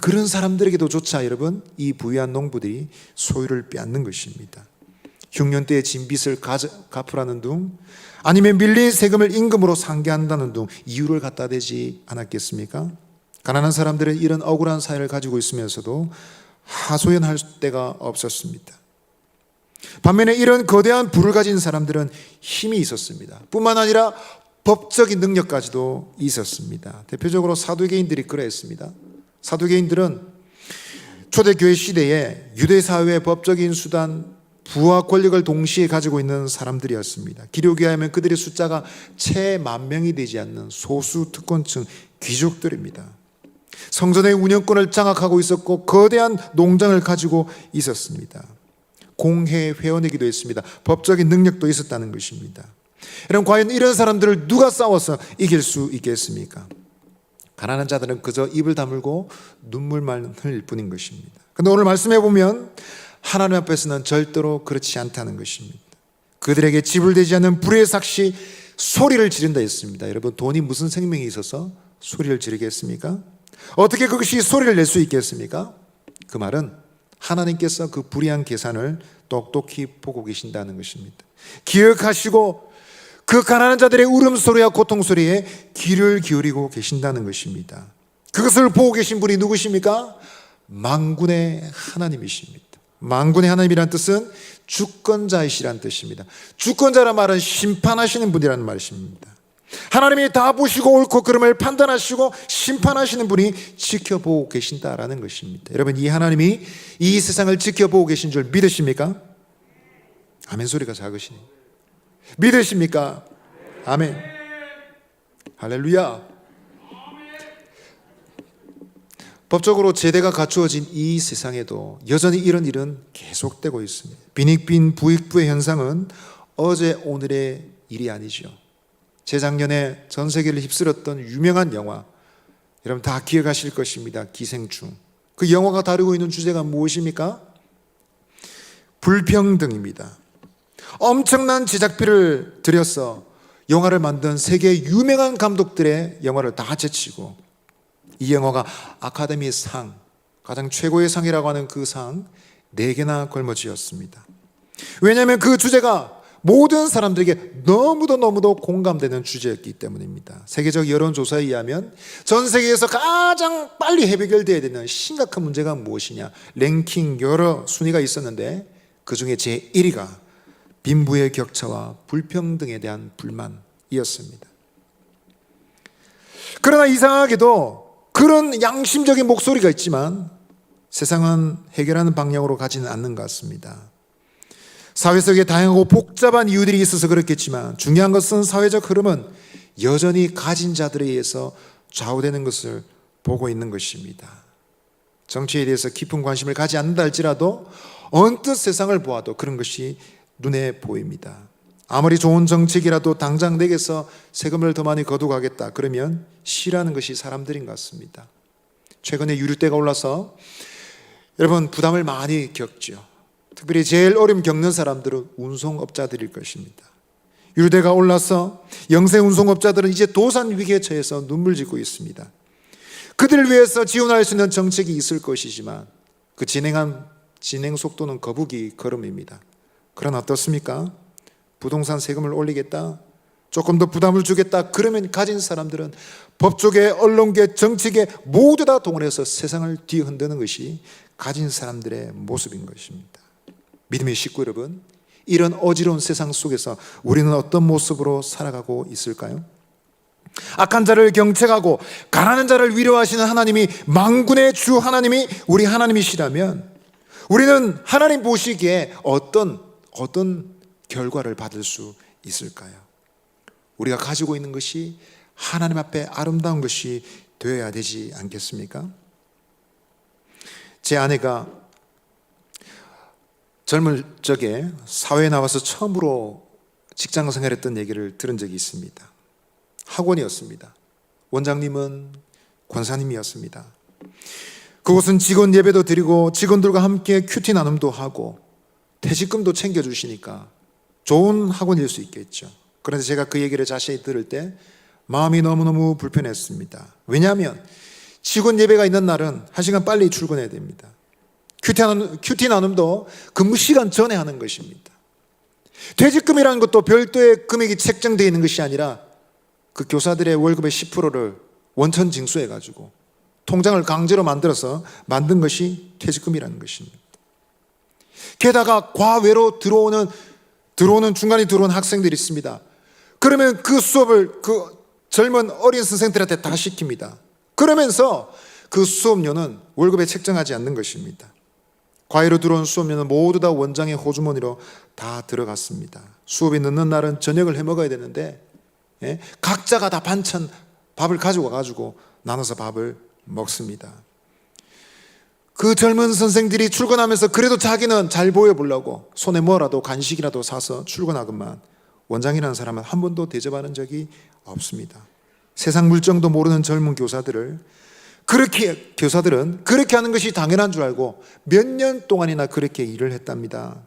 그런 사람들에게도조차 여러분, 이 부유한 농부들이 소유를 빼앗는 것입니다. 흉년 때의 진 빚을 갚으라는 둥, 아니면 밀린 세금을 임금으로 상계한다는 둥 이유를 갖다 대지 않았겠습니까? 가난한 사람들은 이런 억울한 사회를 가지고 있으면서도 하소연할 데가 없었습니다. 반면에 이런 거대한 부를 가진 사람들은 힘이 있었습니다. 뿐만 아니라 법적인 능력까지도 있었습니다. 대표적으로 사두개인들이 그러했습니다. 사두개인들은 초대교회 시대에 유대사회의 법적인 수단, 부와 권력을 동시에 가지고 있는 사람들이었습니다. 기록에 하면 그들의 숫자가 채 10,000명이 되지 않는 소수 특권층 귀족들입니다. 성전의 운영권을 장악하고 있었고 거대한 농장을 가지고 있었습니다. 공회 회원이기도 했습니다. 법적인 능력도 있었다는 것입니다. 여러분, 과연 이런 사람들을 누가 싸워서 이길 수 있겠습니까? 가난한 자들은 그저 입을 다물고 눈물만 흘릴 뿐인 것입니다. 그런데 오늘 말씀해 보면 하나님 앞에서는 절대로 그렇지 않다는 것입니다. 그들에게 지불되지 않는 불의 삭시 소리를 지른다 했습니다. 여러분, 돈이 무슨 생명이 있어서 소리를 지르겠습니까? 어떻게 그것이 소리를 낼 수 있겠습니까? 그 말은 하나님께서 그 불의한 계산을 똑똑히 보고 계신다는 것입니다. 기억하시고 그 가난한 자들의 울음소리와 고통소리에 귀를 기울이고 계신다는 것입니다. 그것을 보고 계신 분이 누구십니까? 만군의 하나님이십니다. 만군의 하나님이란 뜻은 주권자이시란 뜻입니다. 주권자란 말은 심판하시는 분이라는 말씀입니다. 하나님이 다 보시고 옳고 그름을 판단하시고 심판하시는 분이 지켜보고 계신다라는 것입니다. 여러분, 이 하나님이 이 세상을 지켜보고 계신 줄 믿으십니까? 아멘 소리가 작으시네. 믿으십니까? 아멘. 할렐루야. 법적으로 제대가 갖추어진 이 세상에도 여전히 이런 일은 계속되고 있습니다. 빈익빈 부익부의 현상은 어제 오늘의 일이 아니죠. 재작년에 전 세계를 휩쓸었던 유명한 영화, 여러분 다 기억하실 것입니다. 기생충. 그 영화가 다루고 있는 주제가 무엇입니까? 불평등입니다. 엄청난 제작비를 들여서 영화를 만든 세계 유명한 감독들의 영화를 다 제치고 이 영화가 아카데미 상, 가장 최고의 상이라고 하는 그 상 4개나 걸머쥐었습니다. 왜냐하면 그 주제가 모든 사람들에게 너무도 공감되는 주제였기 때문입니다. 세계적 여론조사에 의하면 전 세계에서 가장 빨리 해결되어야 되는 심각한 문제가 무엇이냐, 랭킹 여러 순위가 있었는데 그 중에 제1위가 빈부의 격차와 불평등에 대한 불만이었습니다. 그러나 이상하게도 그런 양심적인 목소리가 있지만 세상은 해결하는 방향으로 가지는 않는 것 같습니다. 사회 속에 다양하고 복잡한 이유들이 있어서 그렇겠지만 중요한 것은 사회적 흐름은 여전히 가진 자들에 의해서 좌우되는 것을 보고 있는 것입니다. 정치에 대해서 깊은 관심을 가지 않는다 할지라도 언뜻 세상을 보아도 그런 것이 눈에 보입니다. 아무리 좋은 정책이라도 당장 내게서 세금을 더 많이 거두가겠다 그러면 싫어하는 것이 사람들인 것 같습니다. 최근에 유류대가 올라서 여러분 부담을 많이 겪죠. 특별히 제일 어려움 겪는 사람들은 운송업자들일 것입니다. 유류대가 올라서 영세 운송업자들은 이제 도산 위기에 처해서 눈물 짓고 있습니다. 그들을 위해서 지원할 수 있는 정책이 있을 것이지만 그 진행 속도는 거북이 걸음입니다. 그러나 어떻습니까? 부동산 세금을 올리겠다, 조금 더 부담을 주겠다 그러면 가진 사람들은 법조계, 언론계, 정치계 모두 다 동원해서 세상을 뒤흔드는 것이 가진 사람들의 모습인 것입니다. 믿음의 식구 여러분, 이런 어지러운 세상 속에서 우리는 어떤 모습으로 살아가고 있을까요? 악한 자를 경책하고 가난한 자를 위로하시는 하나님이, 만군의 주 하나님이 우리 하나님이시라면 우리는 하나님 보시기에 어떤 결과를 받을 수 있을까요? 우리가 가지고 있는 것이 하나님 앞에 아름다운 것이 되어야 되지 않겠습니까? 제 아내가 젊을 적에 사회에 나와서 처음으로 직장 생활했던 얘기를 들은 적이 있습니다. 학원이었습니다. 원장님은 권사님이었습니다. 그곳은 직원 예배도 드리고 직원들과 함께 큐티 나눔도 하고 퇴직금도 챙겨주시니까 좋은 학원일 수 있겠죠. 그런데 제가 그 얘기를 자세히 들을 때 마음이 너무너무 불편했습니다. 왜냐하면 직원 예배가 있는 날은 1시간 빨리 출근해야 됩니다. 큐티 나눔도 근무 시간 전에 하는 것입니다. 퇴직금이라는 것도 별도의 금액이 책정되어 있는 것이 아니라 그 교사들의 월급의 10%를 원천 징수해가지고 통장을 강제로 만들어서 만든 것이 퇴직금이라는 것입니다. 게다가 과외로 중간에 들어온 학생들이 있습니다. 그러면 그 수업을 그 젊은 어린 선생들한테 다 시킵니다. 그러면서 그 수업료는 월급에 책정하지 않는 것입니다. 과외로 들어온 수업료는 모두 다 원장의 호주머니로 다 들어갔습니다. 수업이 늦는 날은 저녁을 해 먹어야 되는데 각자가 다 반찬 밥을 가지고 와가지고 나눠서 밥을 먹습니다. 그 젊은 선생들이 출근하면서 그래도 자기는 잘 보여보려고 손에 뭐라도 간식이라도 사서 출근하건만 원장이라는 사람은 한 번도 대접하는 적이 없습니다. 세상 물정도 모르는 젊은 교사들은 그렇게 하는 것이 당연한 줄 알고 몇 년 동안이나 그렇게 일을 했답니다.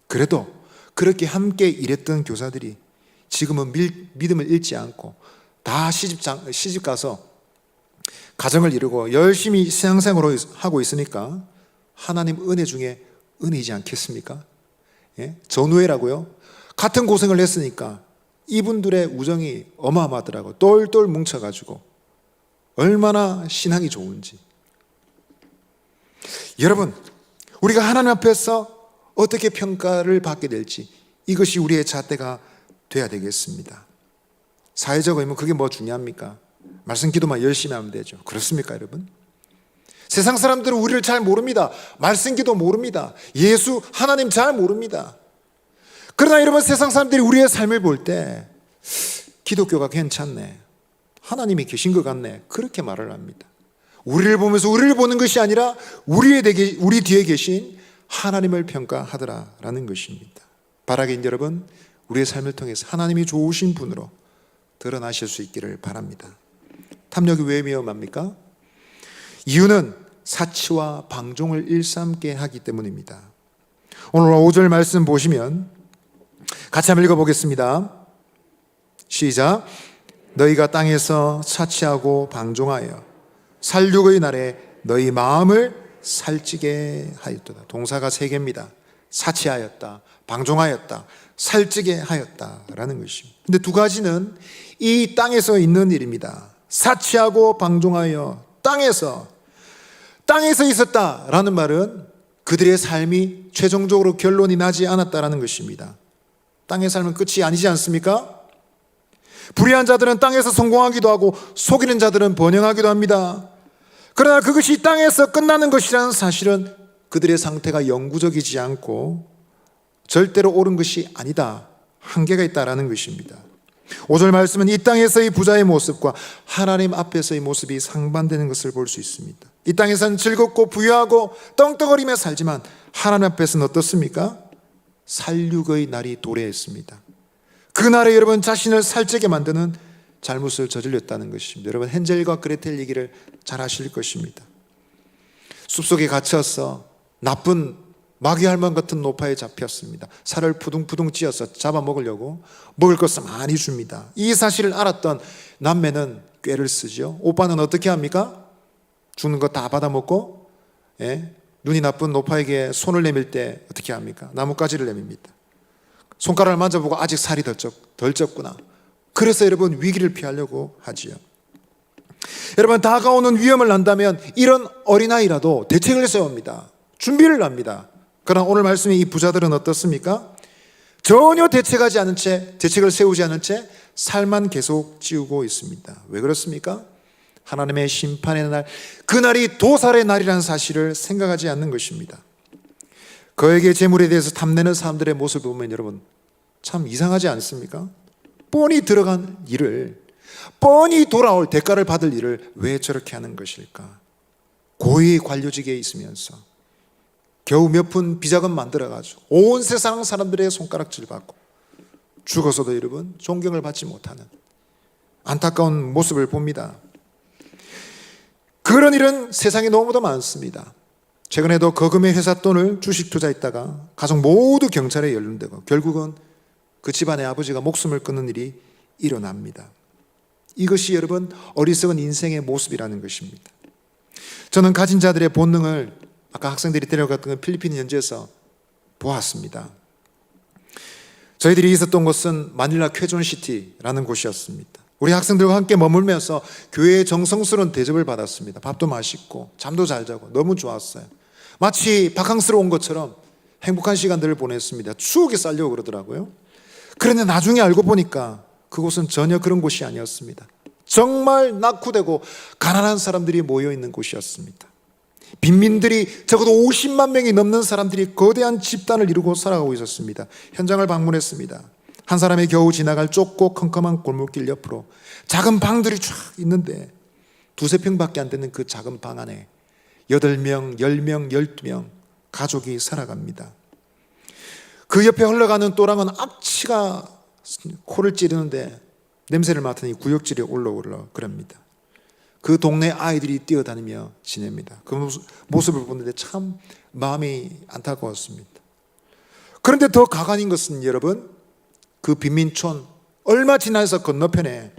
그래도 그렇게 함께 일했던 교사들이 지금은 믿음을 잃지 않고 다 시집 가서 가정을 이루고 열심히 신앙생활을 하고 있으니까 하나님 은혜 중에 은혜이지 않겠습니까? 전우회라고요. 같은 고생을 했으니까 이분들의 우정이 어마어마하더라고요. 똘똘 뭉쳐가지고 얼마나 신앙이 좋은지. 여러분, 우리가 하나님 앞에서 어떻게 평가를 받게 될지 이것이 우리의 잣대가 돼야 되겠습니다. 사회적 의무, 그게 뭐 중요합니까? 말씀 기도만 열심히 하면 되죠. 그렇습니까, 여러분? 세상 사람들은 우리를 잘 모릅니다. 말씀 기도 모릅니다. 예수, 하나님 잘 모릅니다. 그러나 여러분, 세상 사람들이 우리의 삶을 볼 때 기독교가 괜찮네, 하나님이 계신 것 같네, 그렇게 말을 합니다. 우리를 보면서 우리를 보는 것이 아니라 우리 뒤에 계신 하나님을 평가하더라라는 것입니다. 바라긴 여러분, 우리의 삶을 통해서 하나님이 좋으신 분으로 드러나실 수 있기를 바랍니다. 탐욕이 왜 위험합니까? 이유는 사치와 방종을 일삼게 하기 때문입니다. 오늘 5절 말씀 보시면 같이 한번 읽어보겠습니다. 시작. 너희가 땅에서 사치하고 방종하여 살육의 날에 너희 마음을 살찌게 하였도다. 동사가 3개입니다. 사치하였다, 방종하였다, 살찌게 하였다라는 것입니다. 근데 2가지는 이 땅에서 있는 일입니다. 사치하고 방종하여 땅에서 있었다라는 말은 그들의 삶이 최종적으로 결론이 나지 않았다라는 것입니다. 땅의 삶은 끝이 아니지 않습니까? 불의한 자들은 땅에서 성공하기도 하고 속이는 자들은 번영하기도 합니다. 그러나 그것이 땅에서 끝나는 것이라는 사실은 그들의 상태가 영구적이지 않고 절대로 옳은 것이 아니다. 한계가 있다라는 것입니다. 5절 말씀은 이 땅에서의 부자의 모습과 하나님 앞에서의 모습이 상반되는 것을 볼 수 있습니다. 이 땅에서는 즐겁고 부유하고 떵떵거리며 살지만 하나님 앞에서는 어떻습니까? 살육의 날이 도래했습니다. 그날에 여러분 자신을 살찌게 만드는 잘못을 저질렀다는 것입니다. 여러분 헨젤과 그레텔 얘기를 잘 아실 것입니다. 숲속에 갇혀서 나쁜 마귀 할멈 같은 노파에 잡혔습니다. 살을 푸둥푸둥 찧어서 잡아먹으려고 먹을 것을 많이 줍니다. 이 사실을 알았던 남매는 꾀를 쓰죠. 오빠는 어떻게 합니까? 주는 거 다 받아먹고 눈이 나쁜 노파에게 손을 내밀 때 어떻게 합니까? 나뭇가지를 내밉니다. 손가락을 만져보고 아직 살이 덜 쪘구나. 그래서 여러분 위기를 피하려고 하지요. 여러분 다가오는 위험을 안다면 이런 어린아이라도 대책을 세웁니다. 준비를 합니다. 그러나 오늘 말씀에 이 부자들은 어떻습니까? 전혀 대책을 세우지 않은 채 살만 계속 찌우고 있습니다. 왜 그렇습니까? 하나님의 심판의 날, 그날이 도살의 날이라는 사실을 생각하지 않는 것입니다. 그에게 재물에 대해서 탐내는 사람들의 모습을 보면 여러분 참 이상하지 않습니까? 뻔히 들어간 일을, 뻔히 돌아올 대가를 받을 일을 왜 저렇게 하는 것일까? 고위 관료직에 있으면서 겨우 몇 푼 비자금 만들어가지고 온 세상 사람들의 손가락질 받고 죽어서도 여러분 존경을 받지 못하는 안타까운 모습을 봅니다. 그런 일은 세상에 너무도 많습니다. 최근에도 거금의 회사 돈을 주식 투자했다가 가족 모두 경찰에 연루되고 결국은 그 집안의 아버지가 목숨을 끊는 일이 일어납니다. 이것이 여러분 어리석은 인생의 모습이라는 것입니다. 저는 가진 자들의 본능을 아까 학생들이 데려갔던 필리핀 현지에서 보았습니다. 저희들이 있었던 곳은 마닐라 퀘존시티라는 곳이었습니다. 우리 학생들과 함께 머물면서 교회의 정성스러운 대접을 받았습니다. 밥도 맛있고 잠도 잘 자고 너무 좋았어요. 마치 바캉스로 온 것처럼 행복한 시간들을 보냈습니다. 추억이 쌓려고 그러더라고요. 그런데 나중에 알고 보니까 그곳은 전혀 그런 곳이 아니었습니다. 정말 낙후되고 가난한 사람들이 모여있는 곳이었습니다. 빈민들이 적어도 50만 명이 넘는 사람들이 거대한 집단을 이루고 살아가고 있었습니다. 현장을 방문했습니다. 한 사람이 겨우 지나갈 좁고 컴컴한 골목길 옆으로 작은 방들이 쫙 있는데 두세 평밖에 안 되는 그 작은 방 안에 8명, 10명, 12명 가족이 살아갑니다. 그 옆에 흘러가는 또랑은 악취가 코를 찌르는데 냄새를 맡으니 구역질이 올라오려 그럽니다. 그 동네 아이들이 뛰어다니며 지냅니다. 그 모습을 보는데 참 마음이 안타까웠습니다. 그런데 더 가관인 것은 여러분 그 빈민촌 얼마 지나서 건너편에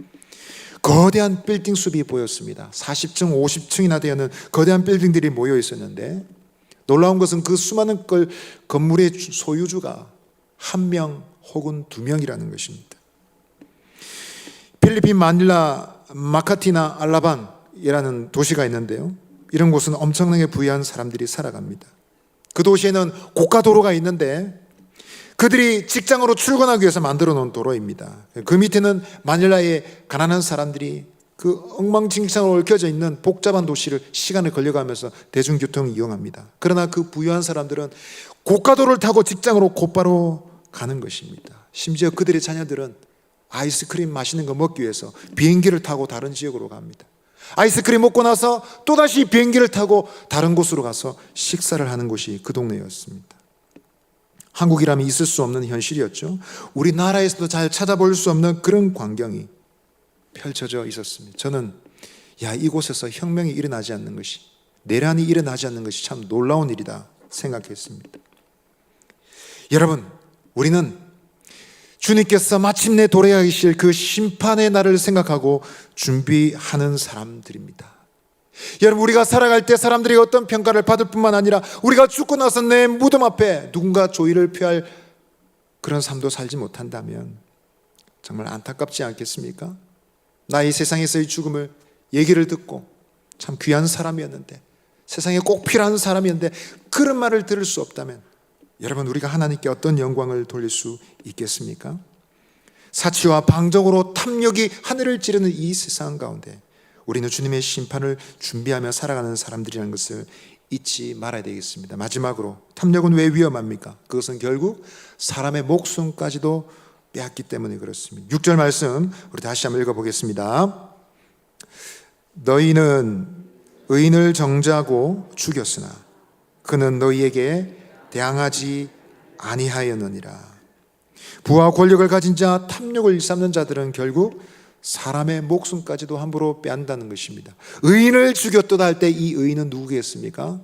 거대한 빌딩 숲이 보였습니다. 40층, 50층이나 되는 거대한 빌딩들이 모여 있었는데 놀라운 것은 그 수많은 건물의 소유주가 1명 혹은 2명이라는 것입니다. 필리핀 마닐라 마카티나 알라방이라는 도시가 있는데요. 이런 곳은 엄청나게 부유한 사람들이 살아갑니다. 그 도시에는 고가 도로가 있는데 그들이 직장으로 출근하기 위해서 만들어 놓은 도로입니다. 그 밑에는 마닐라의 가난한 사람들이 그 엉망진창으로 얽혀져 있는 복잡한 도시를 시간을 걸려가면서 대중교통을 이용합니다. 그러나 그 부유한 사람들은 고가도로를 타고 직장으로 곧바로 가는 것입니다. 심지어 그들의 자녀들은 아이스크림 맛있는 거 먹기 위해서 비행기를 타고 다른 지역으로 갑니다. 아이스크림 먹고 나서 또다시 비행기를 타고 다른 곳으로 가서 식사를 하는 곳이 그 동네였습니다. 한국이라면 있을 수 없는 현실이었죠. 우리나라에서도 잘 찾아볼 수 없는 그런 광경이 펼쳐져 있었습니다. 저는 이곳에서 혁명이 일어나지 않는 것이, 내란이 일어나지 않는 것이 참 놀라운 일이다 생각했습니다. 여러분, 우리는 주님께서 마침내 도래하실 그 심판의 날을 생각하고 준비하는 사람들입니다. 여러분, 우리가 살아갈 때 사람들이 어떤 평가를 받을 뿐만 아니라 우리가 죽고 나서 내 무덤 앞에 누군가 조의를 표할 그런 삶도 살지 못한다면 정말 안타깝지 않겠습니까? 나 이 세상에서의 죽음을 얘기를 듣고 참 귀한 사람이었는데 세상에 꼭 필요한 사람이었는데 그런 말을 들을 수 없다면 여러분, 우리가 하나님께 어떤 영광을 돌릴 수 있겠습니까? 사치와 방적으로 탐욕이 하늘을 찌르는 이 세상 가운데 우리는 주님의 심판을 준비하며 살아가는 사람들이라는 것을 잊지 말아야 되겠습니다. 마지막으로, 탐욕은 왜 위험합니까? 그것은 결국 사람의 목숨까지도 빼앗기 때문에 그렇습니다. 6절 말씀 우리 다시 한번 읽어보겠습니다. 너희는 의인을 정죄하고 죽였으나 그는 너희에게 대항하지 아니하였느니라. 부와 권력을 가진 자, 탐욕을 일삼는 자들은 결국 사람의 목숨까지도 함부로 빼앗는다는 것입니다. 의인을 죽였도다 할 때 이 의인은 누구겠습니까?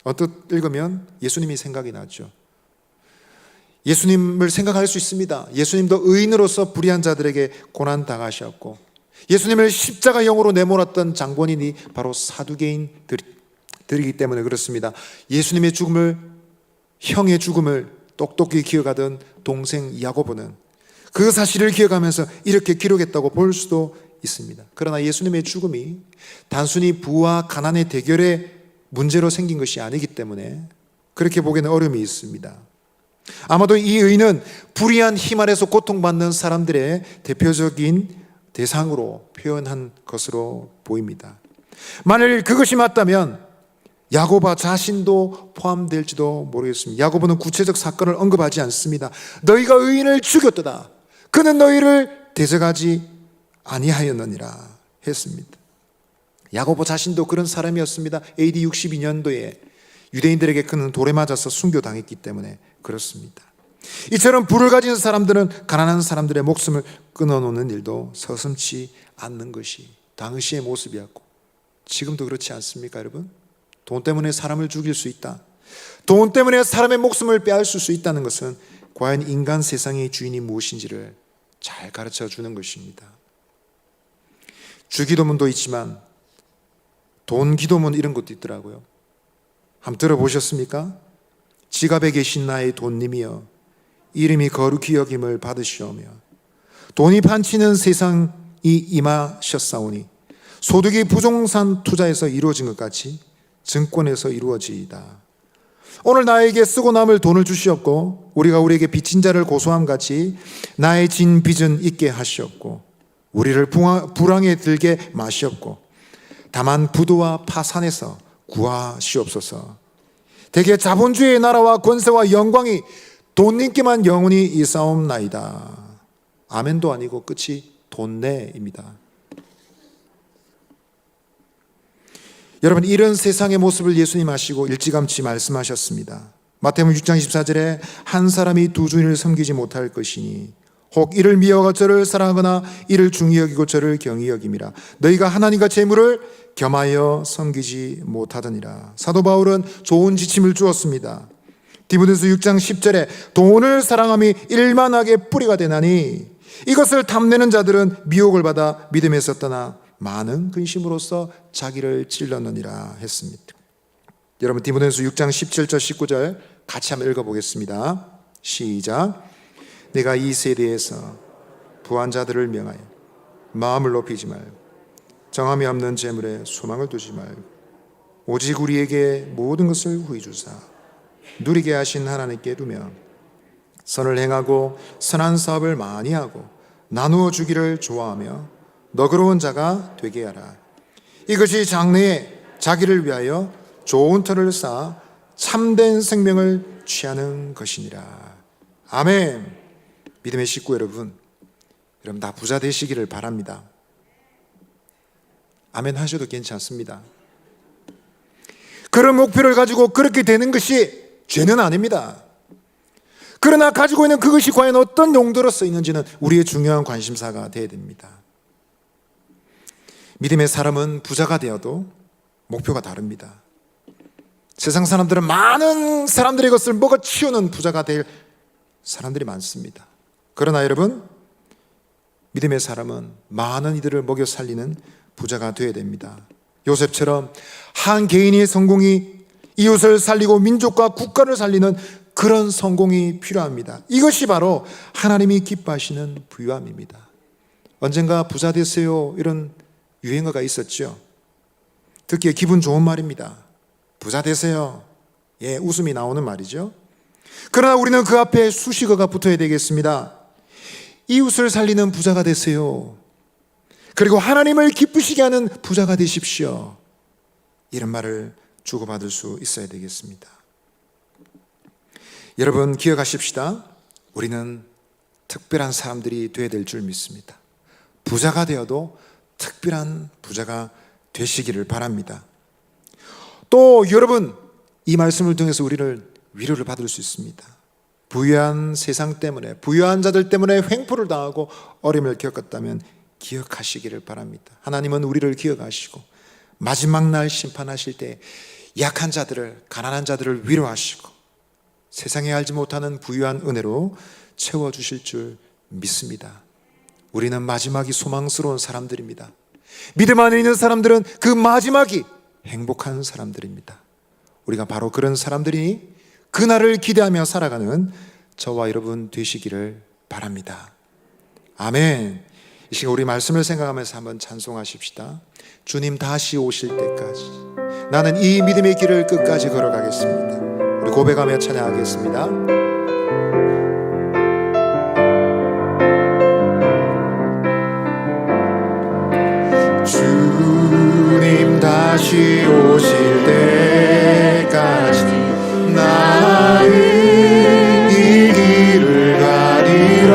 어떻게 읽으면 예수님이 생각이 나죠. 예수님을 생각할 수 있습니다. 예수님도 의인으로서 불의한 자들에게 고난 당하셨고, 예수님을 십자가형으로 내몰았던 장본인이 바로 사두개인들이기 때문에 그렇습니다. 예수님의 죽음을, 형의 죽음을 똑똑히 기억하던 동생 야고보는 그 사실을 기억하면서 이렇게 기록했다고 볼 수도 있습니다. 그러나 예수님의 죽음이 단순히 부와 가난의 대결의 문제로 생긴 것이 아니기 때문에 그렇게 보기에는 어려움이 있습니다. 아마도 이 의인은 불의한 힘 아래서 고통받는 사람들의 대표적인 대상으로 표현한 것으로 보입니다. 만일 그것이 맞다면 야고보 자신도 포함될지도 모르겠습니다. 야고보는 구체적 사건을 언급하지 않습니다. 너희가 의인을 죽였도다. 그는 너희를 대적하지 아니하였느니라 했습니다. 야고보 자신도 그런 사람이었습니다. AD 62년도에 유대인들에게 그는 돌에 맞아서 순교당했기 때문에 그렇습니다. 이처럼 불을 가진 사람들은 가난한 사람들의 목숨을 끊어놓는 일도 서슴지 않는 것이 당시의 모습이었고, 지금도 그렇지 않습니까, 여러분? 돈 때문에 사람을 죽일 수 있다. 돈 때문에 사람의 목숨을 빼앗을 수 있다는 것은 과연 인간 세상의 주인이 무엇인지를 잘 가르쳐 주는 것입니다. 주기도문도 있지만 돈 기도문 이런 것도 있더라고요. 한번 들어보셨습니까? 지갑에 계신 나의 돈님이여, 이름이 거룩히 여김을 받으시오며 돈이 판치는 세상이 임하셨사오니 소득이 부동산 투자에서 이루어진 것 같이 증권에서 이루어지이다. 오늘 나에게 쓰고 남을 돈을 주시옵고 우리가 우리에게 빚진 자를 고소함 같이 나의 진 빚은 있게 하시옵고 우리를 불황에 들게 마시옵고 다만 부도와 파산에서 구하시옵소서. 대개 자본주의의 나라와 권세와 영광이 돈님께만 영원히 있사옵나이다. 아멘도 아니고 끝이 돈네입니다. 여러분, 이런 세상의 모습을 예수님 아시고 일찌감치 말씀하셨습니다. 마태복음 6장 14절에 한 사람이 두 주인을 섬기지 못할 것이니 혹 이를 미워하고 저를 사랑하거나 이를 중히 여기고 저를 경히 여김이라. 너희가 하나님과 재물을 겸하여 섬기지 못하더니라. 사도 바울은 좋은 지침을 주었습니다. 디모데후서 6장 10절에 돈을 사랑함이 일만하게 뿌리가 되나니 이것을 탐내는 자들은 미혹을 받아 믿음에서 떠나 많은 근심으로써 자기를 찔렀느니라 했습니다. 여러분, 디모데후서 6장 17절 19절 같이 한번 읽어보겠습니다. 시작. 내가 이 세대에서 부한 자들을 명하여 마음을 높이지 말고 정함이 없는 재물에 소망을 두지 말고 오직 우리에게 모든 것을 후히 주사 누리게 하신 하나님께 두며 선을 행하고 선한 사업을 많이 하고 나누어 주기를 좋아하며 너그러운 자가 되게 하라. 이것이 장래에 자기를 위하여 좋은 터를 쌓아 참된 생명을 취하는 것이니라. 아멘. 믿음의 식구 여러분 다 부자 되시기를 바랍니다. 아멘 하셔도 괜찮습니다. 그런 목표를 가지고 그렇게 되는 것이 죄는 아닙니다. 그러나 가지고 있는 그것이 과연 어떤 용도로 쓰이는지는 우리의 중요한 관심사가 되어야 됩니다. 믿음의 사람은 부자가 되어도 목표가 다릅니다. 세상 사람들은 많은 사람들의 것을 먹어치우는 부자가 될 사람들이 많습니다. 그러나 여러분, 믿음의 사람은 많은 이들을 먹여 살리는 부자가 되어야 됩니다. 요셉처럼 한 개인의 성공이 이웃을 살리고 민족과 국가를 살리는 그런 성공이 필요합니다. 이것이 바로 하나님이 기뻐하시는 부유함입니다. 언젠가 부자 되세요 이런 유행어가 있었죠. 듣기에 기분 좋은 말입니다. 부자 되세요. 예, 웃음이 나오는 말이죠. 그러나 우리는 그 앞에 수식어가 붙어야 되겠습니다. 이웃을 살리는 부자가 되세요. 그리고 하나님을 기쁘시게 하는 부자가 되십시오. 이런 말을 주고받을 수 있어야 되겠습니다. 여러분 기억하십시다. 우리는 특별한 사람들이 되어야 될 줄 믿습니다. 부자가 되어도 특별한 부자가 되시기를 바랍니다. 또 여러분, 이 말씀을 통해서 우리를 위로를 받을 수 있습니다. 부유한 세상 때문에, 부유한 자들 때문에 횡포를 당하고 어려움을 겪었다면 기억하시기를 바랍니다. 하나님은 우리를 기억하시고 마지막 날 심판하실 때 약한 자들을, 가난한 자들을 위로하시고 세상에 알지 못하는 부유한 은혜로 채워주실 줄 믿습니다. 우리는 마지막이 소망스러운 사람들입니다. 믿음 안에 있는 사람들은 그 마지막이 행복한 사람들입니다. 우리가 바로 그런 사람들이니 그날을 기대하며 살아가는 저와 여러분 되시기를 바랍니다. 아멘. 이 시간 우리 말씀을 생각하면서 한번 찬송하십시다. 주님 다시 오실 때까지 나는 이 믿음의 길을 끝까지 걸어가겠습니다. 우리 고백하며 찬양하겠습니다. 주님 다시 오실 때까지 나는 이 길을 가리라.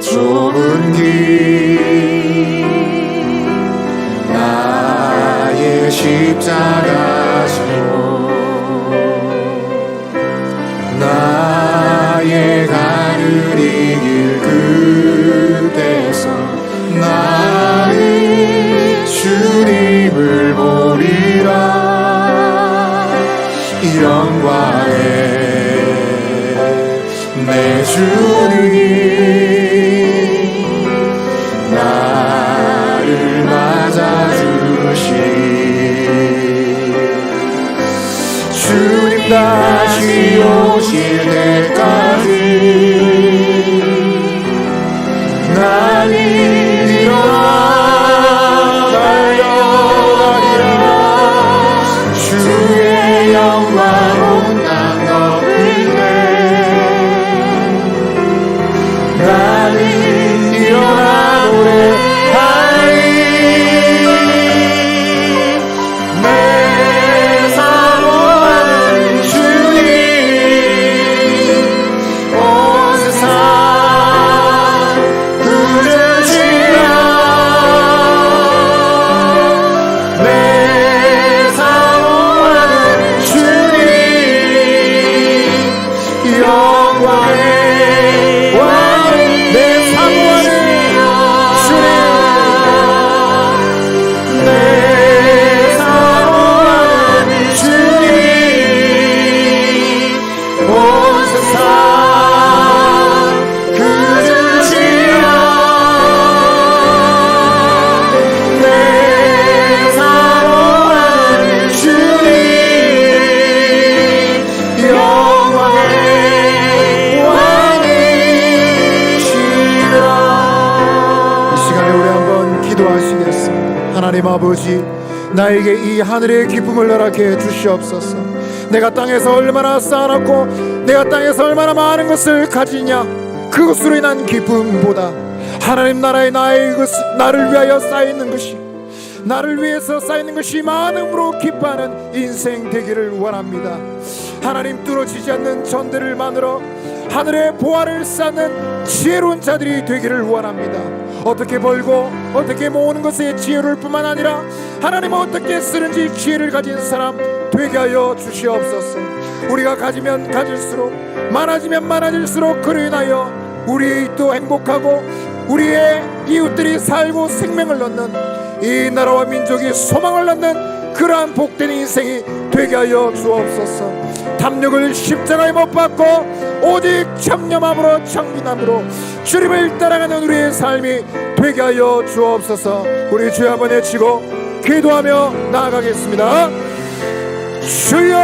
좁은 길 나의 십자가 지고 나의 가는 이 길 끝에서 나는 주님을 보리라. 영광의 내 주님 나를 맞아주시. 주님 다시 오실 때까지 나는 일어나 달려가리라. 주의 영광 온 땅 덮을 때 나는 일어나 노래하리. 내 사모하는 주님 온 세상 부르시라. 내 사모하는 주님 영광의 왕이 내 사모하는 주님 내 사모하는 주님 온 세상 그주시라. 내 사모하는 주님 영광의 왕이시라. 이 시간에 우리 한번 기도하시겠습니다. 하나님 아버지, 나에게 이 하늘의 기쁨을 허락해 주시옵소서. 내가 땅에서 얼마나 쌓아놨고 내가 땅에서 얼마나 많은 것을 가지냐, 그것으로 인한 기쁨보다 하나님 나라의 나를 위하여 쌓여있는 것이, 나를 위해서 쌓이는 것이 많음으로 기뻐하는 인생 되기를 원합니다. 하나님 뚫어지지 않는 전대를 만들어 하늘의 보화를 쌓는 지혜로운 자들이 되기를 원합니다. 어떻게 벌고 어떻게 모으는 것에 지혜로울 뿐만 아니라 하나님 어떻게 쓰는지 지혜를 가진 사람 되게 하여 주시옵소서. 우리가 가지면 가질수록, 많아지면 많아질수록 그로 인하여 우리 또 행복하고 우리의 이웃들이 살고 생명을 얻는, 이 나라와 민족이 소망을 얻는 그러한 복된 인생이 되게 하여 주옵소서. 탐욕을 십자가에 못 박고 오직 청렴함으로 청민함으로 주님을 따라가는 우리의 삶이 되게 하여 주옵소서. 우리 주여 한번 외치고 기도하며 나아가겠습니다. 주여,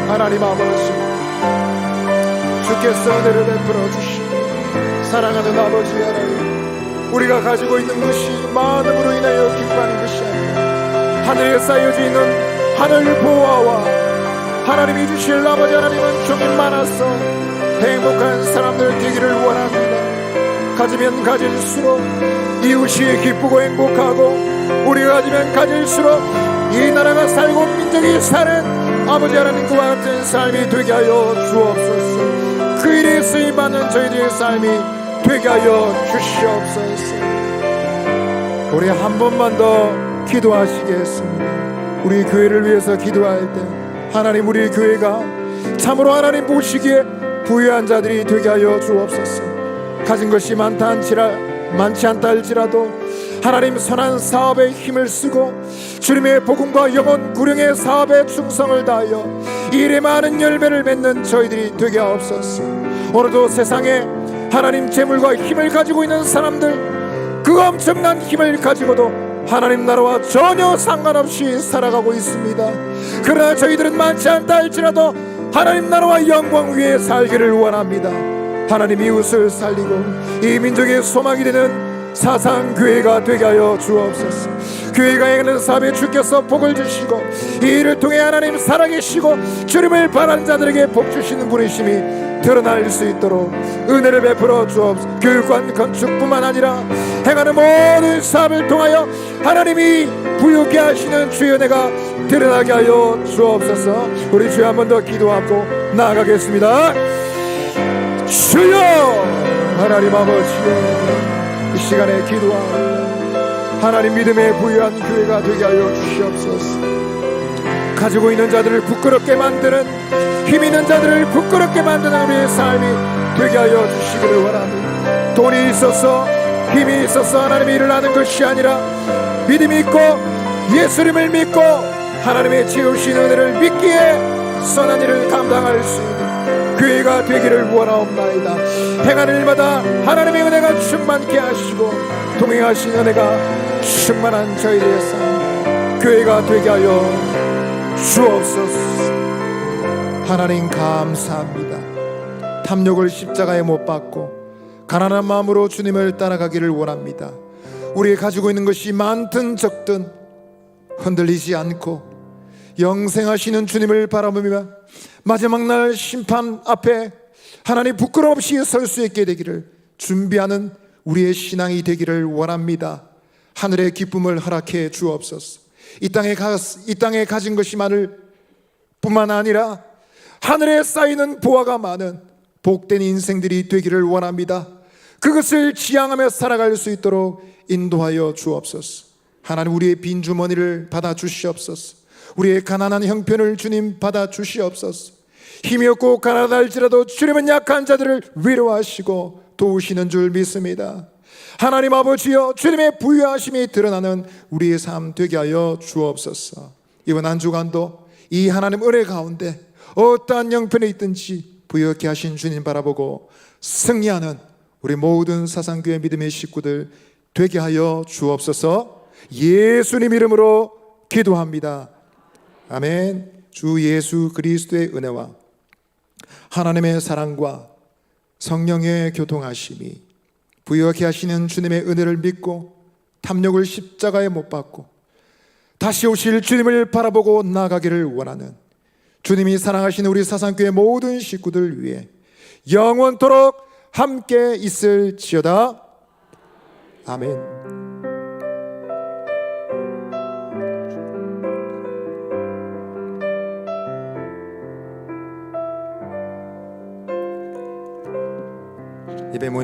하나님 아버지, 주께서 은혜를 베풀어 주시고 사랑하는 아버지 하나님, 우리가 가지고 있는 것이 많음으로 인하여 기뻐하는 것이 아니라 하늘에 쌓여져 있는 하늘 보화와 하나님이 주실 아버지 하나님은 종이 많아서 행복한 사람들 되기를 원합니다. 가지면 가질수록 이웃이 기쁘고 행복하고 우리가 가지면 가질수록 이 나라가 살고 민족이 사는 아버지 하나님 그와 같은 삶이 되게 하여 주옵소서. 그 일에 쓰임받는 저희들의 삶이 되게 하여 주시옵소서. 우리 한 번만 더 기도하시겠습니다. 우리 교회를 위해서 기도할 때 하나님 우리 교회가 참으로 하나님 보시기에 부유한 자들이 되게 하여 주옵소서. 가진 것이 많지 않다 할지라도 하나님 선한 사업에 힘을 쓰고 주님의 복음과 영혼 구령의 사업에 충성을 다하여 이 일에 많은 열매를 맺는 저희들이 되게 하옵소서. 오늘도 세상에 하나님 재물과 힘을 가지고 있는 사람들 그 엄청난 힘을 가지고도 하나님 나라와 전혀 상관없이 살아가고 있습니다. 그러나 저희들은 많지 않다 할지라도 하나님 나라와 영광 위에 살기를 원합니다. 하나님 이웃을 살리고 이 민족의 소망이 되는 사상교회가 되게 하여 주옵소서. 교회가 행하는 사업에 주께서 복을 주시고 이 일을 통해 하나님 살아계시고 주님을 바라는 자들에게 복 주시는 분이심이 드러날 수 있도록 은혜를 베풀어 주옵소서. 교육관 건축뿐만 아니라 행하는 모든 사업을 통하여 하나님이 부유케 하시는 주의 은혜가 드러나게 하여 주옵소서. 우리 주여 한 번 더 기도하고 나아가겠습니다. 주여 하나님 아버지여 이 시간에 기도합니다. 하나님 믿음의 부유한 교회가 되게 하여 주시옵소서. 가지고 있는 자들을 부끄럽게 만드는 힘 있는 자들을 부끄럽게 만드는 우리의 삶이 되게 하여 주시기를 원합니다. 돈이 있어서 힘이 있어서 하나님의 일을 하는 것이 아니라 믿음이 있고 예수님을 믿고 하나님의 지으신 은혜를 믿기에 선한 일을 감당할 수 있는 교회가 되기를 원하옵나이다. 행하는 일마다 하나님의 은혜가 충만케 하시고 동행하신 은혜가 충만한 저희들의 삶 교회가 되게 하여 주옵소서. 하나님 감사합니다. 탐욕을 십자가에 못 박고 가난한 마음으로 주님을 따라가기를 원합니다. 우리 가지고 있는 것이 많든 적든 흔들리지 않고 영생하시는 주님을 바라보며 마지막 날 심판 앞에 하나님 부끄럼 없이 설 수 있게 되기를 준비하는 우리의 신앙이 되기를 원합니다. 하늘의 기쁨을 허락해 주옵소서. 이 땅에 가진 것이 많을 뿐만 아니라 하늘에 쌓이는 보화가 많은 복된 인생들이 되기를 원합니다. 그것을 지향하며 살아갈 수 있도록 인도하여 주옵소서. 하나님 우리의 빈 주머니를 받아 주시옵소서. 우리의 가난한 형편을 주님 받아 주시옵소서. 힘이 없고 가난하다 할지라도 주님은 약한 자들을 위로하시고 도우시는 줄 믿습니다. 하나님 아버지여 주님의 부유하심이 드러나는 우리의 삶 되게 하여 주옵소서. 이번 한 주간도 이 하나님 은혜 가운데 어떠한 형편에 있든지 부유하게 하신 주님 바라보고 승리하는 우리 모든 사상교회 믿음의 식구들 되게 하여 주옵소서. 예수님 이름으로 기도합니다. 아멘. 주 예수 그리스도의 은혜와 하나님의 사랑과 성령의 교통하심이 부유하게 하시는 주님의 은혜를 믿고 탐욕을 십자가에 못 박고 다시 오실 주님을 바라보고 나아가기를 원하는 주님이 사랑하시는 우리 사상교회 모든 식구들 위해 영원토록 함께 있을지어다. 아멘. 예배 모임